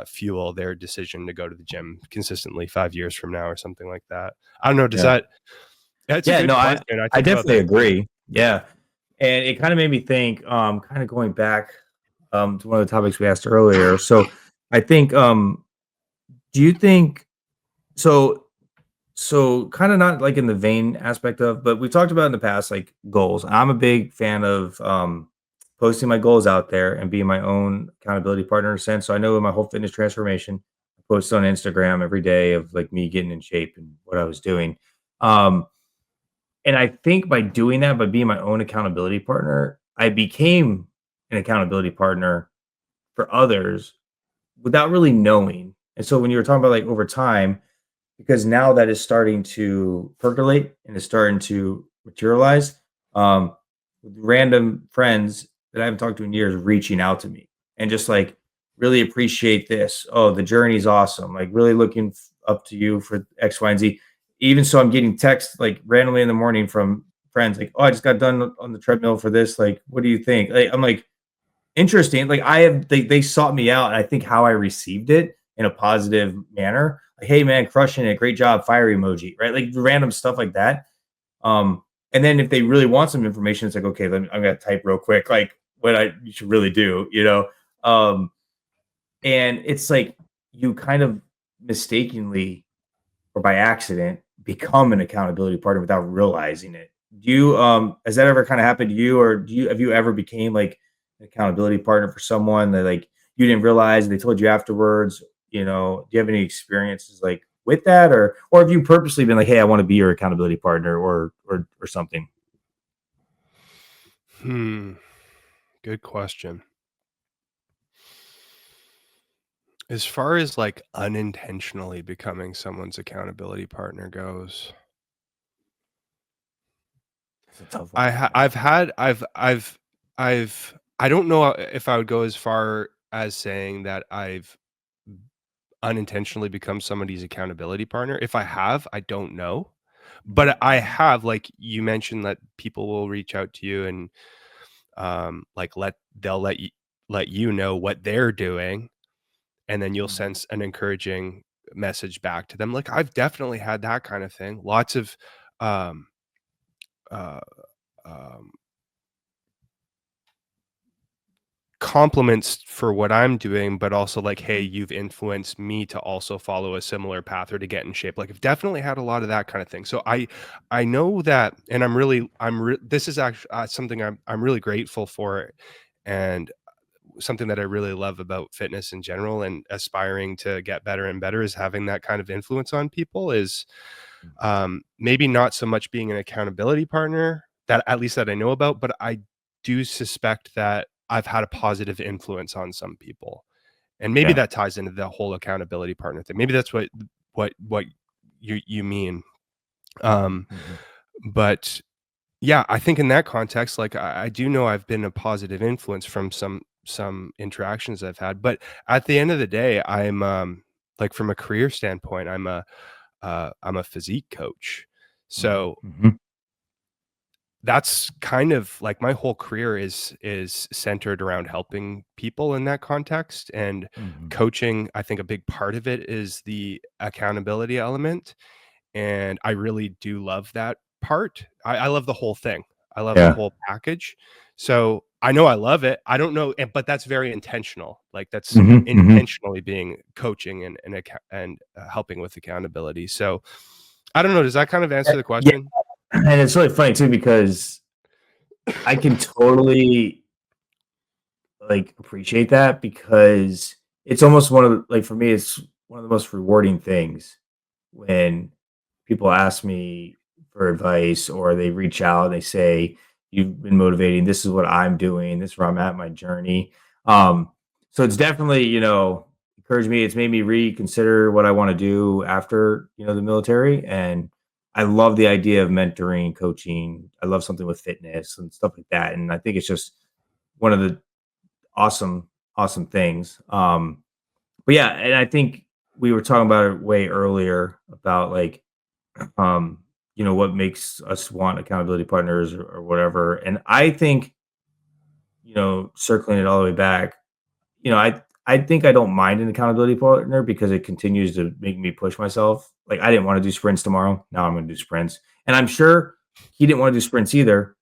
fuel their decision to go to the gym consistently 5 years from now or something like that. I don't know, does Yeah. that That's a Yeah, good no, question, I I think about definitely that too. agree. Yeah. And it kinda made me think, kinda going back, to one of the topics we asked earlier. So, I think, do you think so kinda not like in the vain aspect of, but we talked about in the past, like, goals. I'm a big fan of, posting my goals out there and being my own accountability partner in a sense. So, I know in my whole fitness transformation, I post on Instagram every day of, like, me getting in shape and what I was doing. Um And I think by doing that, by being my own accountability partner, I became an accountability partner for others without really knowing. And so when you were talking about like over time, because now that is starting to percolate and is starting to materialize, with random friends that I haven't talked to in years reaching out to me and just like really appreciate this. Oh, the journey's awesome. Like really looking up to you for X, Y, and Z. Even so, I'm getting texts like randomly in the morning from friends like, "Oh, I just got done on the treadmill for this. Like, what do you think?" Like, I'm like, interesting. Like they sought me out, and I think how I received it in a positive manner. Like, hey man, crushing it, great job, fire emoji, right? Like random stuff like that. Um, and then if they really want some information, it's like, okay, I'm gonna type real quick, like what I you should really do, you know. Um, and it's like you kind of mistakenly or by accident become an accountability partner without realizing it. Do you has that ever kind of happened to you, or do you have you ever became like an accountability partner for someone that like you didn't realize they told you afterwards? You know, do you have any experiences like with that, or have you purposely been like, hey, I want to be your accountability partner, or something? Hmm. Good question. As far as like unintentionally becoming someone's accountability partner goes, It's a tough one. Yeah. I don't know if I would go as far as saying that I've unintentionally become somebody's accountability partner. If I have, I don't know. But I Hmm. have, like you mentioned, that people will reach out to you and like they'll let you know what they're doing, and then you'll Hmm. send an encouraging message back to them. Like I've definitely had that kind of thing. Lots of um uh um compliments for what I'm doing, but also like, "Hey, Hmm. you've influenced me to also follow a similar path or to get in shape." Like, I've definitely had a lot of that kind of thing. So I know that, and this is actually something I'm really grateful for, and something that I really love about fitness in general and aspiring to get better and better is having that kind of influence on people. Is maybe not so much being an accountability partner, that at least that I know about, but I do suspect that I've had a positive influence on some people. And maybe Yeah. that ties into the whole accountability partner thing. Maybe that's what you mean. Um, Hmm. but yeah, I think in that context, like I do know I've been a positive influence from some interactions I've had. But at the end of the day, I'm like from a career standpoint, I'm a physique coach. Hmm. So Hmm. that's kind of like my whole career is centered around helping people in that context, and Hmm. coaching, I think a big part of it is the accountability element, and I really do love that part. I love the whole thing. I love the Yeah. whole package. So I know I love it. I don't know, but that's very intentional. Like that's Hmm. Hmm. intentionally being coaching and helping with accountability. So I don't know. Does that kind of answer the Yeah. question? And it's really funny too because I can totally like appreciate that because it's almost one of the, like for me it's one of the most rewarding things when people ask me for advice or they reach out and they say you've been motivating, this is what I'm doing, this is where I'm at in my journey. um so it's definitely, encouraged me, it's made me reconsider what I want to do after, the military. And I love the idea of mentoring, coaching. I love something with fitness and stuff like that, and I think it's just one of the awesome, awesome things. But yeah, and I think we were talking about it way earlier about like, um, what makes us want accountability partners or whatever. And I think, circling it all the way back, I think I don't mind an accountability partner because it continues to make me push myself. Like I didn't want to do sprints tomorrow. Now I'm going to do sprints. And I'm sure he didn't want to do sprints either.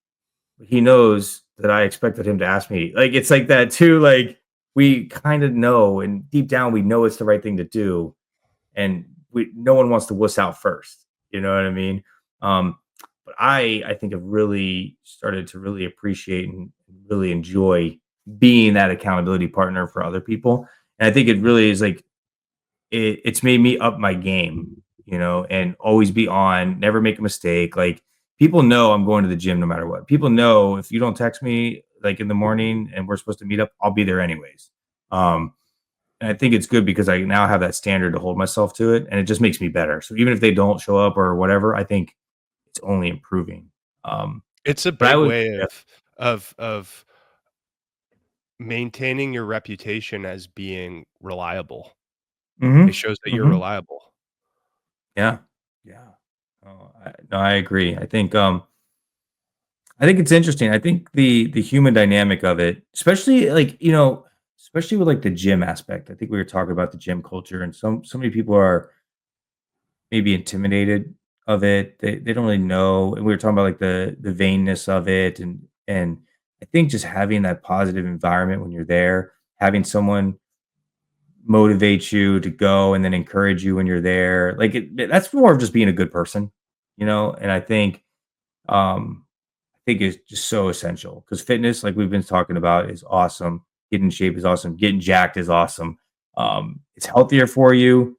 He knows that I expected him to ask me. Like, it's like that too, like, we kinda know, and deep down, we know it's the right thing to do, and we no one wants to wuss out first, you know what I mean? Um, but I think I've really started to really appreciate and really enjoy being that accountability partner for other people, and I think it really is, like, it's made me up my game, and always be on, never make a mistake. Like people know I'm going to the gym no matter what. People know if you don't text me like in the morning and we're supposed to meet up, I'll be there anyways. Um, and I think it's good because I now have that standard to hold myself to it, and it just makes me better. So even if they don't show up or whatever, I think it's only improving. Um, It's a but I big would, way yeah. of maintaining your reputation as being reliable. It Hmm. shows that you're Hmm. reliable. Yeah, yeah. Oh, no, I agree. I think, I think it's interesting. I think the human dynamic of it, especially like, especially with like the gym aspect. I think we were talking about the gym culture and so many people are maybe intimidated of it. They don't really know. And we were talking about like the vainness of it and I think just having that positive environment when you're there, having someone motivate you to go and then encourage you when you're there. Like that's more of just being a good person, and I think it's just so essential because fitness, like we've been talking about, is awesome. Getting in shape is awesome. Getting jacked is awesome. It's healthier for you.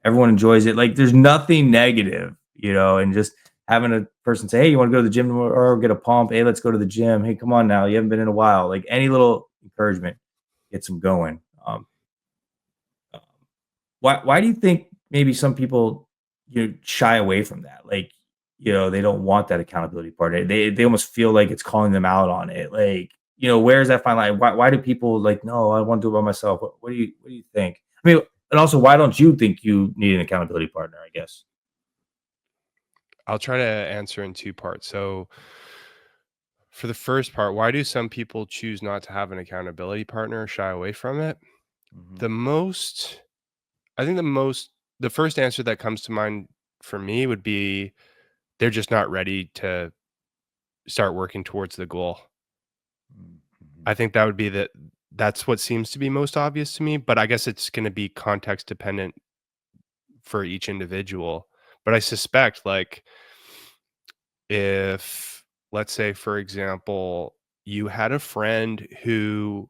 Everyone enjoys it. Like there's nothing negative, and just having a person say, "Hey, you want to go to the gym tomorrow or get a pump? Hey, let's go to the gym. Hey, come on now. You haven't been in a while." Like any little encouragement gets them going. Um, why do you think maybe some people shy away from that? Like, they don't want that accountability part. They almost feel like it's calling them out on it. Like, where's that fine line? Why do people like, no, I want to do it by myself? What do you think? I mean, and also why don't you think you need an accountability partner, I guess? I'll try to answer in two parts. So, for the first part, why do some people choose not to have an accountability partner or shy away from it? Hmm. The most, I think the first answer that comes to mind for me would be they're just not ready to start working towards the goal. Hmm. I think that would be that's what seems to be most obvious to me, but I guess it's going to be context dependent for each individual. But I suspect, like, if, let's say, for example, you had a friend who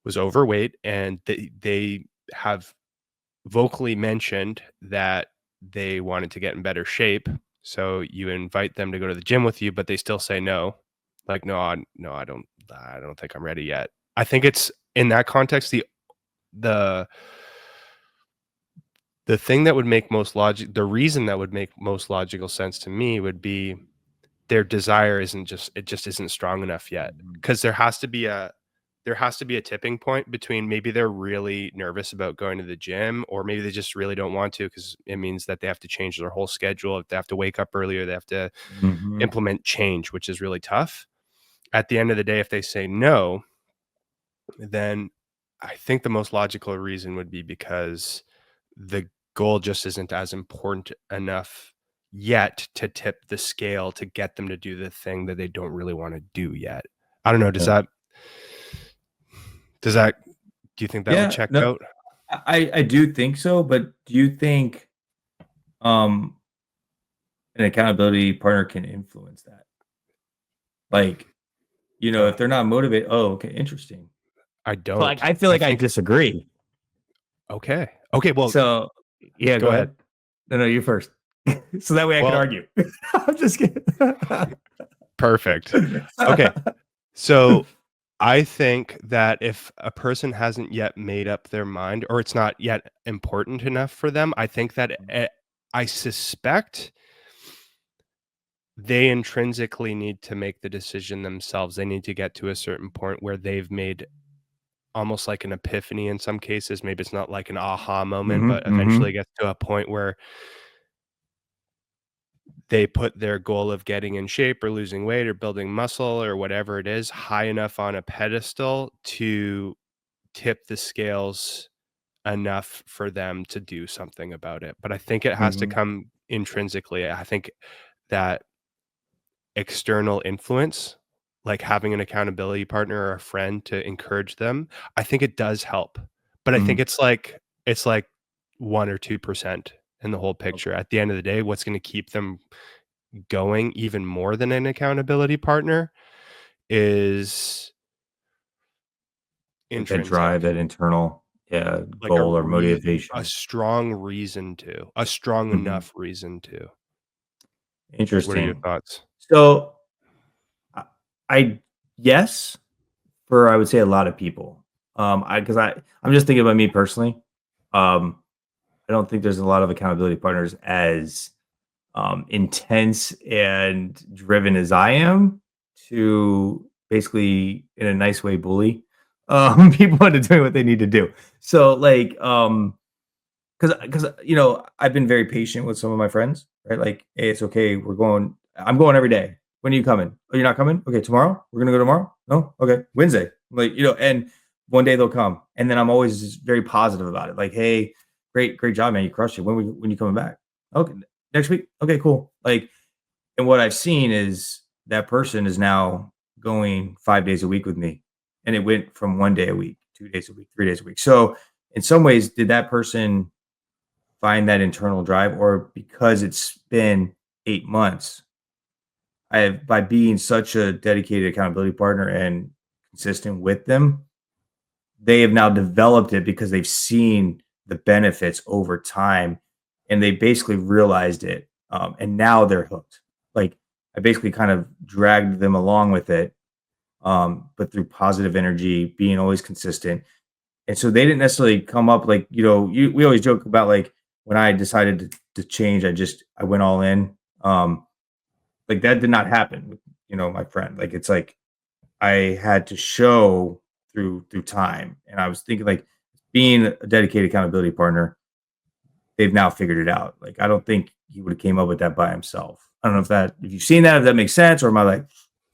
was overweight and they have vocally mentioned that they wanted to get in better shape. So you invite them to go to the gym with you, but they still say no. Like, no, no, I don't think I'm ready yet. I think it's in that context, the the thing that would make the reason that would make most logical sense to me would be their desire it just isn't strong enough yet. Hmm. Because there has to be a tipping point between maybe they're really nervous about going to the gym, or maybe they just really don't want to because it means that they have to change their whole schedule. If they have to wake up earlier, they have to Hmm. implement change, which is really tough. At the end of the day, if they say no, then I think the most logical reason would be because the goal just isn't as important enough yet to tip the scale to get them to do the thing that they don't really want to do yet. I don't know. Does that, do you think that would Yeah, check no, out? I do think so, but do you think um an accountability partner can influence that? Like, Uh, if they're not motivated, oh, okay, interesting. I Like, don't. I feel I like I think disagree. okay. Okay, well, So, yeah, go go ahead. ahead. No, you first. So that way I can Well, argue. I'm just kidding. perfect. Okay. So I think that if a person hasn't yet made up their mind or it's not yet important enough for them, I think that I suspect they intrinsically need to make the decision themselves. They need to get to a certain point where they've made almost like an epiphany in some cases. Maybe it's not like an aha moment, Mhm, but eventually mhm, gets to a point where they put their goal of getting in shape or losing weight or building muscle or whatever it is high enough on a pedestal to tip the scales enough for them to do something about it. But I think it has to mhm, come intrinsically. I think that external influence, like having an accountability partner or a friend to encourage them, I think it does help. But I think mhm. it's like 1 or 2% in the whole picture. Okay. At the end of the day, what's gonna keep them going even more than an accountability partner is Like that drive, intrinsic. that internal, yeah, Like goal or a motivation. strong reason to, a strong Mhm. enough reason to. What are your Interesting. thoughts? So, I I yes, for I would say a lot of people. I'm just thinking about me personally. Um, I don't think there's a lot of accountability partners as intense and driven as I am to basically, in a nice way, bully people into doing what they need to do. So, like, because I've been very patient with some of my friends, right? Like, hey, it's okay. I'm going every day. when are you coming? Oh, you're not coming? Okay, tomorrow? We're gonna go tomorrow? No? Okay. Wednesday. Like, and one day they'll come. And then I'm always just very positive about it. Like, hey, great job, man. You crushed it. When you coming back? Okay, next week. Okay, cool. Like, and what I've seen is that person is now going 5 days a week with me. And it went from 1 day a week, 2 days a week, 3 days a week. So in some ways, did that person find that internal drive, or because it's been 8 months, I have, by being such a dedicated accountability partner and consistent with them, they have now developed it because they've seen the benefits over time and they basically realized it. And now they're hooked. Like, I basically kind of dragged them along with it, but through positive energy, being always consistent. And so they didn't necessarily come up like, we always joke about like when I decided to change, I went all in. Like that did not happen with, my friend. Like it's like I had to show through time. And I was thinking like being a dedicated accountability partner, they've now figured it out. Like I don't think he would have came up with that by himself. I don't know if you've seen that, if that makes sense, or am I like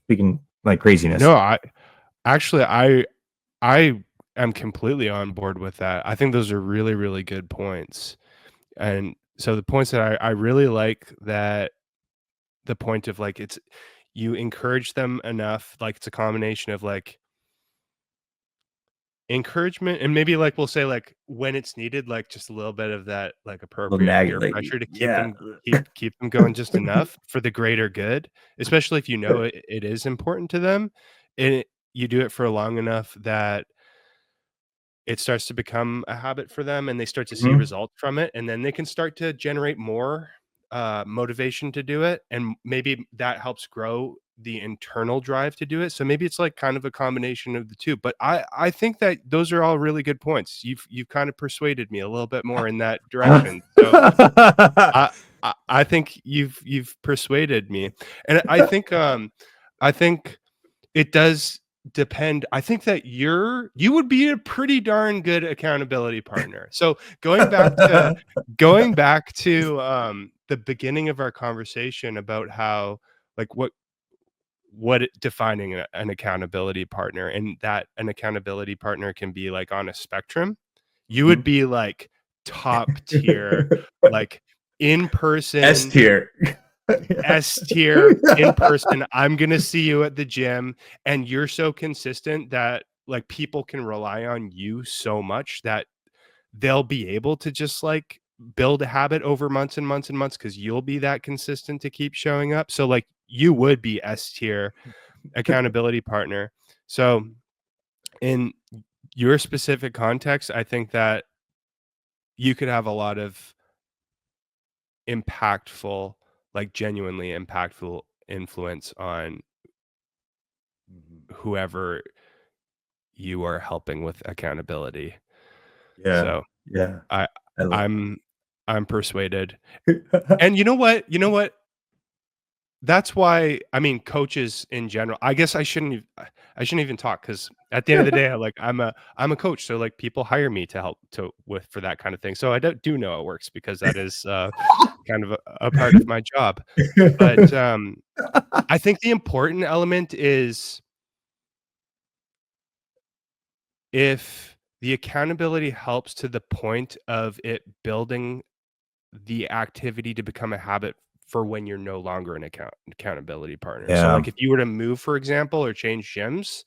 speaking like craziness? No, I am completely on board with that. I think those are really, really good points. And so the points that I really like that the point of like it's you encourage them enough, like it's a combination of like encouragement and maybe like we'll say like when it's needed, like just a little bit of that like Little appropriate nag, peer like pressure to keep yeah. them keep them going just enough for the greater good, especially if you know it is important to them. And you do it for long enough that it starts to become a habit for them and they start to see Mhm. results from it, and then they can start to generate more motivation to do it, and maybe that helps grow the internal drive to do it. So maybe it's like kind of a combination of the two, but I think that those are all really good points. You've kind of persuaded me a little bit more in that direction. So i I think you've persuaded me. And I think it does depend. I think that you would be a pretty darn good accountability partner. So going back to the beginning of our conversation about how like defining an accountability partner, and that an accountability partner can be like on a spectrum. You would Mhm. be like top tier, like in S person, tier. S tier in person. I'm gonna see you at the gym, and you're so consistent that like people can rely on you so much that they'll be able to just like build a habit over months and months and months because you'll be that consistent to keep showing up. So like you would be S tier accountability partner. So in your specific context, I think that you could have a lot of impactful, like genuinely impactful influence on Mhm. whoever you are helping with accountability. Yeah, So yeah. I I love I'm I'm persuaded. that. And you know what? You know what? That's why I mean, coaches in general, I guess I shouldn't even talk because at the end of the day, I'm a coach, so, like, people hire me to help to with for that kind of thing. So I do know it works because that is, kind of a part of my job. But, I think the important element is if the accountability helps to the point of it building the activity to become a habit for when you're no longer an accountability partner. So, Yeah. like, if you were to move, for example, or change gyms,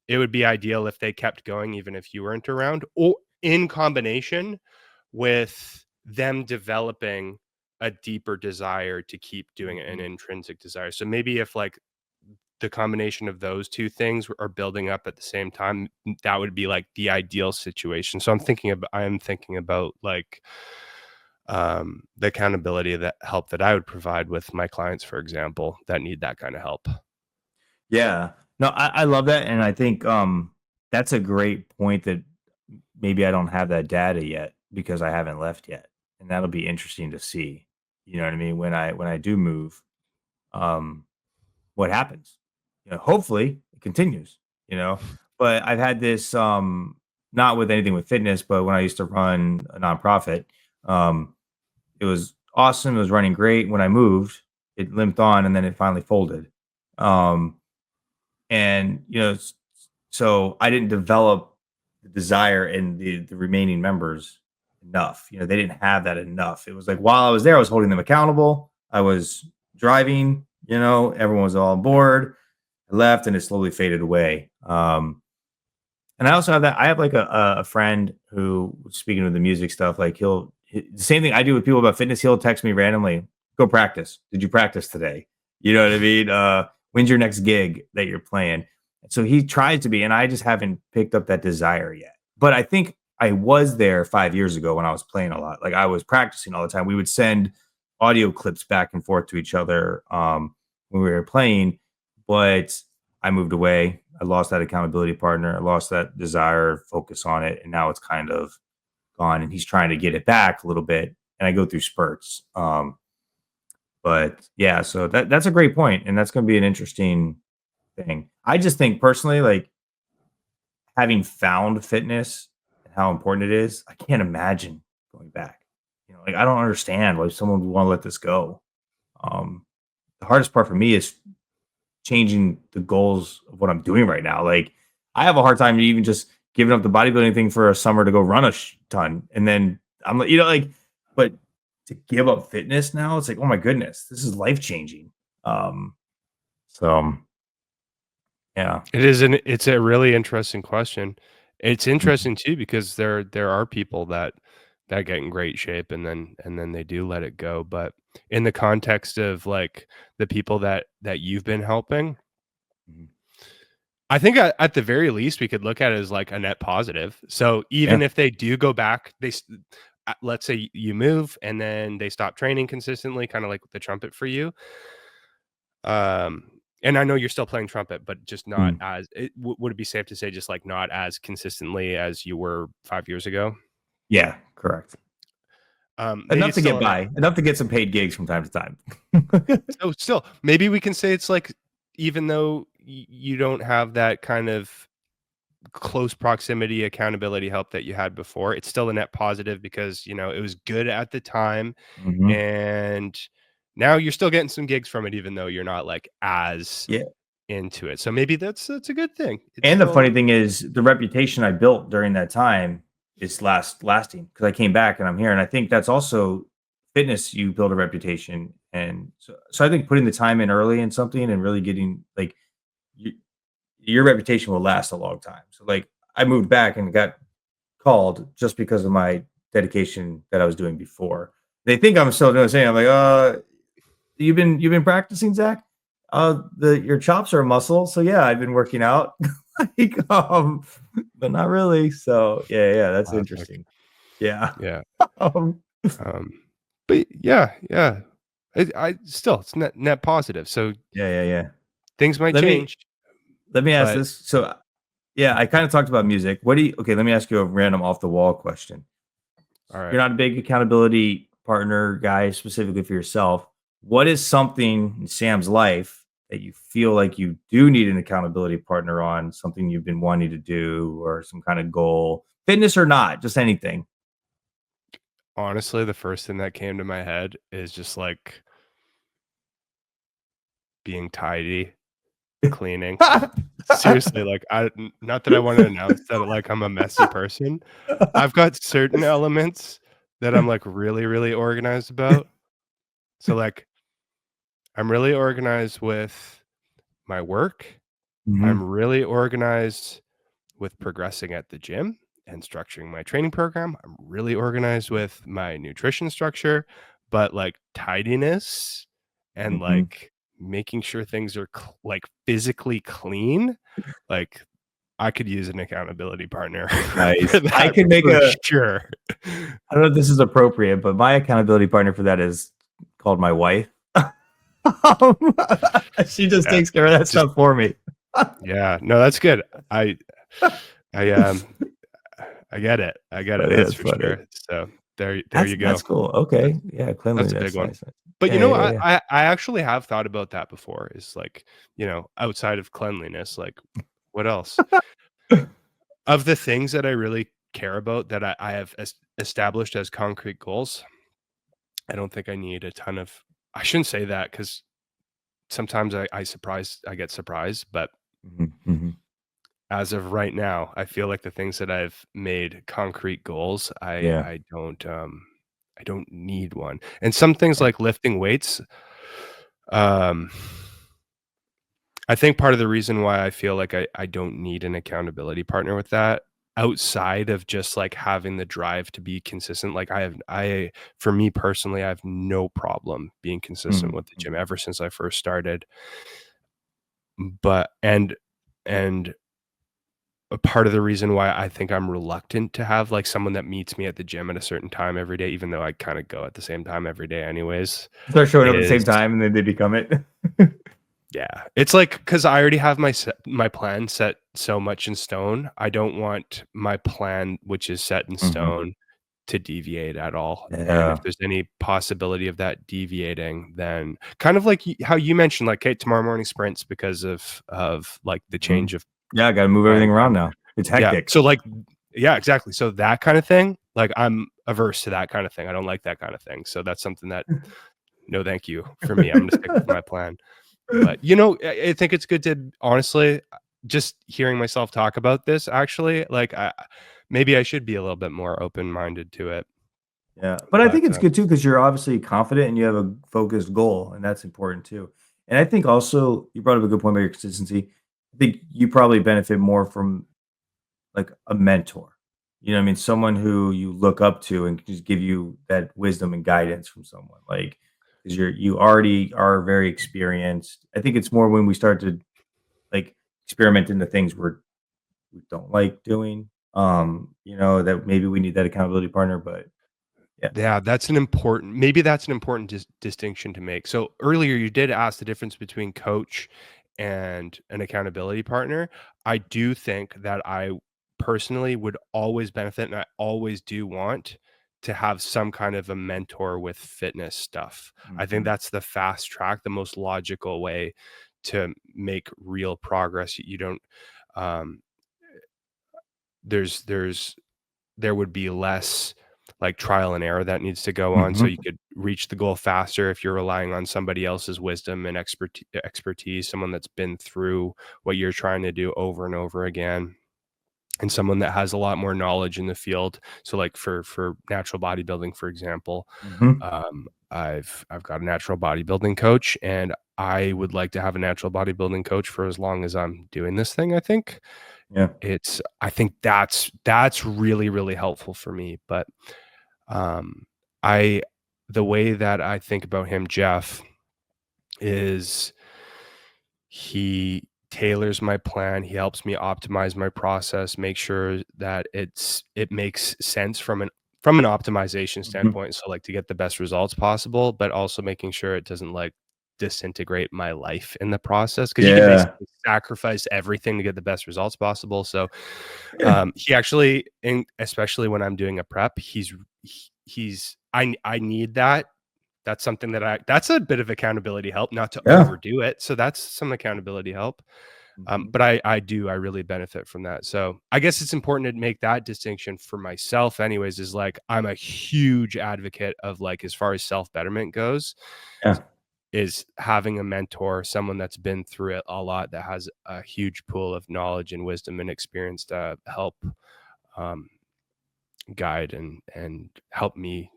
it would be ideal if they kept going even if you weren't around, or in combination with them developing a deeper desire to keep doing it, an Mhm. intrinsic desire. So maybe if, like, the combination of those 2 things are building up at the same time, that would be, like, the ideal situation. So I am thinking about, like, the accountability that help that I would provide with my clients, for example, that need that kinda help. Yeah. No, I love that, and I think, that's a great point that maybe I don't have that data yet because I haven't left yet, and that'll be interesting to see. You know what I mean? When I do move, um, what happens? Hopefully, it continues, you know? But I've had this, not with anything with fitness, but when I used to run a nonprofit, um, it was awesome, it was running great. When I moved, it limped on and then it finally folded. Um, and so I didn't develop the desire in the remaining members enough. They didn't have that enough. It was like while I was there, I was holding them accountable. I was driving. Everyone was all on board. I left, and it slowly faded away. And I also have that. I have like a friend who, speaking of the music stuff, like the same thing I do with people about fitness. He'll text me randomly, "Go practice. Did you practice today?" You know what I mean? When's your next gig that you're playing? So he tries to be, and I just haven't picked up that desire yet. But I think I was there 5 years ago when I was playing a lot. Like I was practicing all the time. We would send audio clips back and forth to each other when we were playing, but I moved away. I lost that accountability partner. I lost that desire, focus on it, and now it's kind of gone. And he's trying to get it back a little bit, and I go through spurts. But yeah, so that's a great point, and that's going to be an interesting thing. I just think personally, like having found fitness and how important it is, I can't imagine going back. Like I don't understand why someone would want to let this go. Um, the hardest part for me is changing the goals of what I'm doing right now. Like I have a hard time even just giving up the bodybuilding thing for a summer to go run a ton. And then I'm like, but to give up fitness now, it's like, oh my goodness, this is life changing. So yeah. It's a really interesting question. It's Mhm. interesting too because there are people that get in great shape and then they do let it go. But in the context of like the people that you've been helping, Mhm. I think at the very least we could look at it as like a net positive. So even Yeah. if they do go back, let's say you move and then they stop training consistently, kind of like with the trumpet for you. Um, and I know you're still playing trumpet, but just not Mm. as would it be safe to say just like not as consistently as you were 5 years ago? Yeah, correct. Maybe Enough it's to still get a net. by, enough to get some paid gigs from time to time. So still, maybe we can say it's like even though you don't have that kind of close proximity accountability help that you had before, it's still a net positive because it was good at the time, Mhm. and now you're still getting some gigs from it, even though you're not like as Yeah. into it. So maybe that's a good thing. It's And the still funny thing is the reputation I built during that time is lasting because I came back and I'm here. And I think that's also fitness, you build a reputation. And so I think putting the time in early in something and really getting like y your reputation will last a long time. So like I moved back and got called just because of my dedication that I was doing before. They think I'm still doing the same. I'm like, you've been practicing, Zach? The your chops are a muscle, so yeah, I've been working out, like, but not really. So yeah, that's classic. interesting. Yeah. Yeah. Um, Um, but yeah. I still it's net positive. So yeah. things might Let me change, let me ask but this. So yeah, I kind of talked about music. Okay, let me ask you a random off the wall question. all right. You're not a big accountability partner guy specifically for yourself. What is something in Sam's life that you feel like you do need an accountability partner on, something you've been wanting to do or some kind of goal, fitness or not, just anything? Honestly, the first thing that came to my head is just like being tidy, cleaning. Seriously, like not that I want to announce that like I'm a messy person. I've got certain elements that I'm like really, really organized about. So like I'm really organized with my work. I'm Mhm, really organized with progressing at the gym and structuring my training program. I'm really organized with my nutrition structure, but like tidiness and mhm. like making sure things are like physically clean, like I could use an accountability partner Nice. for that for sure. I don't know if this is appropriate, but my accountability partner for that is called my wife. Um, she just Yeah, takes care of that just stuff for me. yeah, no, that's good. I I get it. I get it. Funny, That's that's for funny. sure. So there That's you go. that's cool. Okay. That's Yeah, that's a big cleanliness. one. Nice, nice. But Yeah, yeah, yeah. I actually have thought about that before. Is like, outside of cleanliness, like what else? Yeah. Of the things that I really care about that I have established as concrete goals, I don't think I need a ton of I shouldn't say that because sometimes I get surprised, but Mhm, mhm. as of right now, I feel like the things that I've made concrete goals, Yeah, I don't need one. And some things yeah. like lifting weights, um, I think part of the reason why I feel like I don't need an accountability partner with that, outside of just, like, having the drive to be consistent, like, I for me personally, I have no problem being consistent Mhm, with the gym mhm. ever since I first started. But and a part of the reason why I think I'm reluctant to have, like, someone that meets me at the gym at a certain time every day, even though I kinda go at the same time every day anyways, Start showing up at the is same time, and then they become it. yeah. It's like because I already have my plan set so much in stone, I don't want my plan, which is set in Mhm. stone, to deviate at all, and if Yeah. there's any possibility of that deviating, then kind of like how you mentioned, like, "Hey, tomorrow morning sprints because of, like, the Mhm. change of Yeah, I gotta move plan everything around time." now. It's Yeah, hectic. so, like yeah, exactly, so that kinda thing, like, I'm averse to that kinda thing, I don't like that kinda thing, so that's something that no thank you for me, I'm gonna stick with my plan. But, I think it's good to honestly, just hearing myself talk about this actually, like, maybe I should be a little bit more open-minded to it, Yeah, but I but, think it's good too because 'cause you're obviously confident and you have a focused goal, and that's important too. And I think also you brought up a good point about your consistency. I think you probably benefit more from, like, a mentor. You know what I mean? Someone who you look up to and can just give you that wisdom and guidance from someone, like, because 'cause you already are very experienced. I think it's more when we start to, like, experiment into things we don't like doing, that maybe we need that accountability partner, but yeah. yeah, that's an important distinction to make. So, earlier you did ask the difference between coach and an accountability partner. I do think that I personally would always benefit, and I always do want to have some kind of a mentor with fitness stuff. I think Mhm. that's the fast track, the most logical way to make real progress. You don't, um, there's there would be less, like, trial and error that needs to go on, so Mhm. you could reach the goal faster if you're relying on somebody else's wisdom and expertise, someone that's been through what you're trying to do over and over again, and someone that has a lot more knowledge in the field. So, like, for natural bodybuilding, for example, Mhm. I've got a natural bodybuilding coach, and I would like to have a natural bodybuilding coach for as long as I'm doing this thing, I think. Yeah. I think that's really, really helpful for me, but, um, I the way that I think about him, Jeff, is he tailors my plan, he helps me optimize my process, make sure that it makes sense from an optimization Mhm. standpoint, so, like, to get the best results possible, but also making sure it doesn't, like, disintegrate my life in the process, because you can Yeah. basically sacrifice everything to get the best results possible. So, he actually, and especially when I'm doing a prep, he's I need that. That's something that's a bit of accountability help, not to Yeah. overdo it. So that's some accountability help. Mhm. But I really benefit from that. So I guess it's important to make that distinction for myself anyways, is like, I'm a huge advocate of, like, as far as self-betterment goes, Yeah. is having a mentor, someone that's been through it a lot, that has a huge pool of knowledge and wisdom and experience to help, um, guide and help me,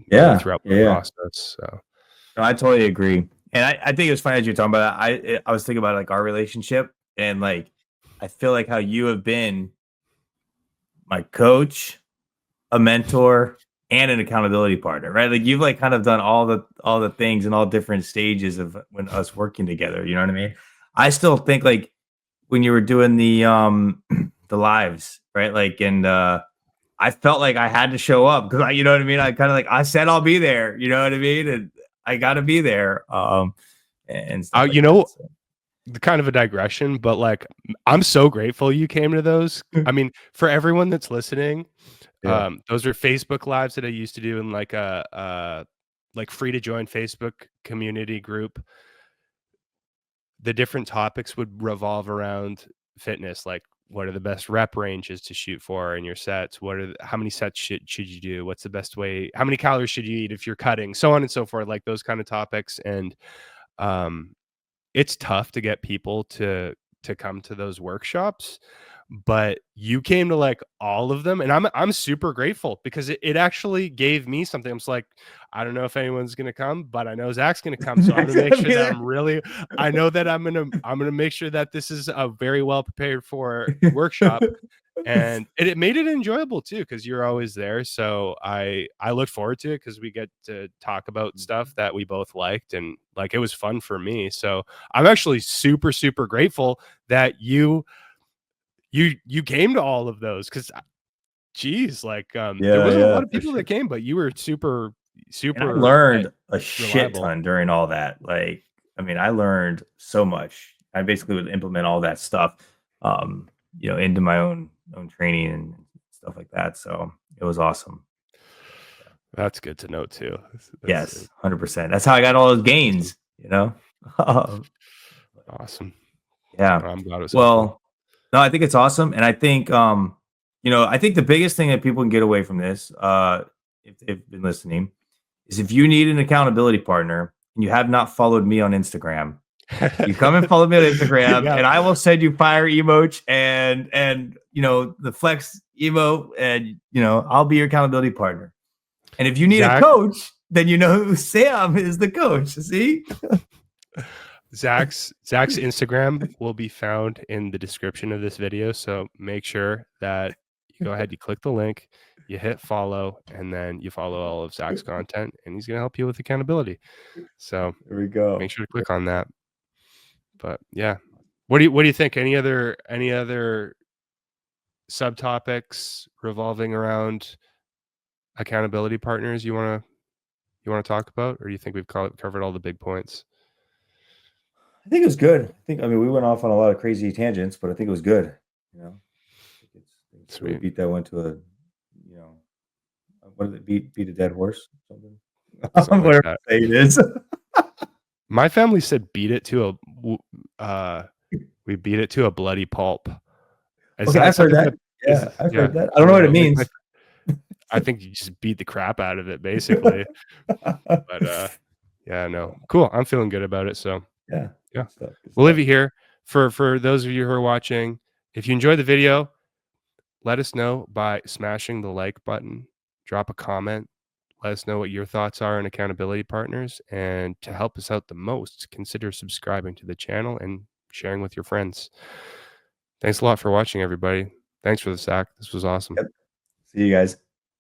Yeah. throughout my Yeah. process. So No, I totally agree. And I think it was funny as you're talking about that. I was thinking about, like, our relationship and, like, I feel like how you have been my coach, a mentor, and an accountability partner, right? Like, you've, like, kind of done all the things in all different stages of when us working together, you know what I mean? I still think, like, when you were doing the lives, right? Like, and I felt like I had to show up because you know what I mean? I kind of like I said I'll be there, you know what I mean? And I got to be there and stuff like you that. know, So kind of a digression, but, like, I'm so grateful you came to those. I mean, for everyone that's listening, yeah. those are Facebook Lives that I used to do in, like, like, free to join Facebook community group. The different topics would revolve around fitness, like, what are the best rep ranges to shoot for in your sets? How many sets should you do? What's the best way? How many calories should you eat if you're cutting? So on and so forth, like those kind of topics. And, um, it's tough to get people to come to those workshops, but you came to like all of them, and I'm super grateful because it actually gave me something. I'm just like, I don't know if anyone's gonna come, but I know Zach's gonna come, so I'm Zach's gonna make gonna sure be that there. I know that I'm gonna make sure that this is a very well prepared for workshop. And it made it enjoyable too because you're always there. So I look forward to it because we get to talk about stuff that we both liked, and like it was fun for me. So I'm actually super super grateful that you came to all of those because geez, like there Yeah, wasn't a yeah, lot of for people that sure. came, but you were super And I super learned a shit reliable. ton during all that. Like, I mean, I learned so much. I basically would implement all that stuff, into my own training and stuff like that. So it was awesome. That's good to know too. That's Yes, 100%. That's how I got all those awesome. gains. Awesome. Yeah. Well, I'm glad it was helpful. Well, no, I think it's awesome, and I think, I think the biggest thing that people can get away from this, if they've been listening, is if you need an accountability partner and you have not followed me on Instagram, you come and follow me on Instagram, Yeah, and I will send you fire emoji and the flex emo, and I'll be your accountability partner. And if you need a Zach. coach, then Sam is the coach. See? Zach's Instagram will be found in the description of this video. So make sure that you go ahead, you click the link, you hit follow, and then you follow all of Zach's content, and he's gonna help you with accountability. So There we go. make sure to click on that. But yeah. What do you think? Any other subtopics revolving around accountability partners you wanna talk about? Or do you think we've covered all the big points? I think it was good. I mean, we went off on a lot of crazy tangents, but I think it was good. I think it's good. We Sweet. beat that one to a, you know, what did it beat a dead horse? Something. Something like Whatever that. the saying is. My family said beat it to we beat it to a bloody pulp. Is Okay, that I've heard something that that. is Yeah, I've yeah, heard that. I I don't know don't what it know. means. I think you just beat the crap out of it basically. But yeah, no. Cool. I'm feeling good about it. So Yeah, yeah. good stuff. Good We'll leave stuff. you here. For those of you who are watching, if you enjoyed the video, let us know by smashing the like button, drop a comment, let us know what your thoughts are on accountability partners. And to help us out the most, consider subscribing to the channel and sharing with your friends. Thanks a lot for watching, everybody. Thanks for the Zach. This was awesome. Yep. See you guys.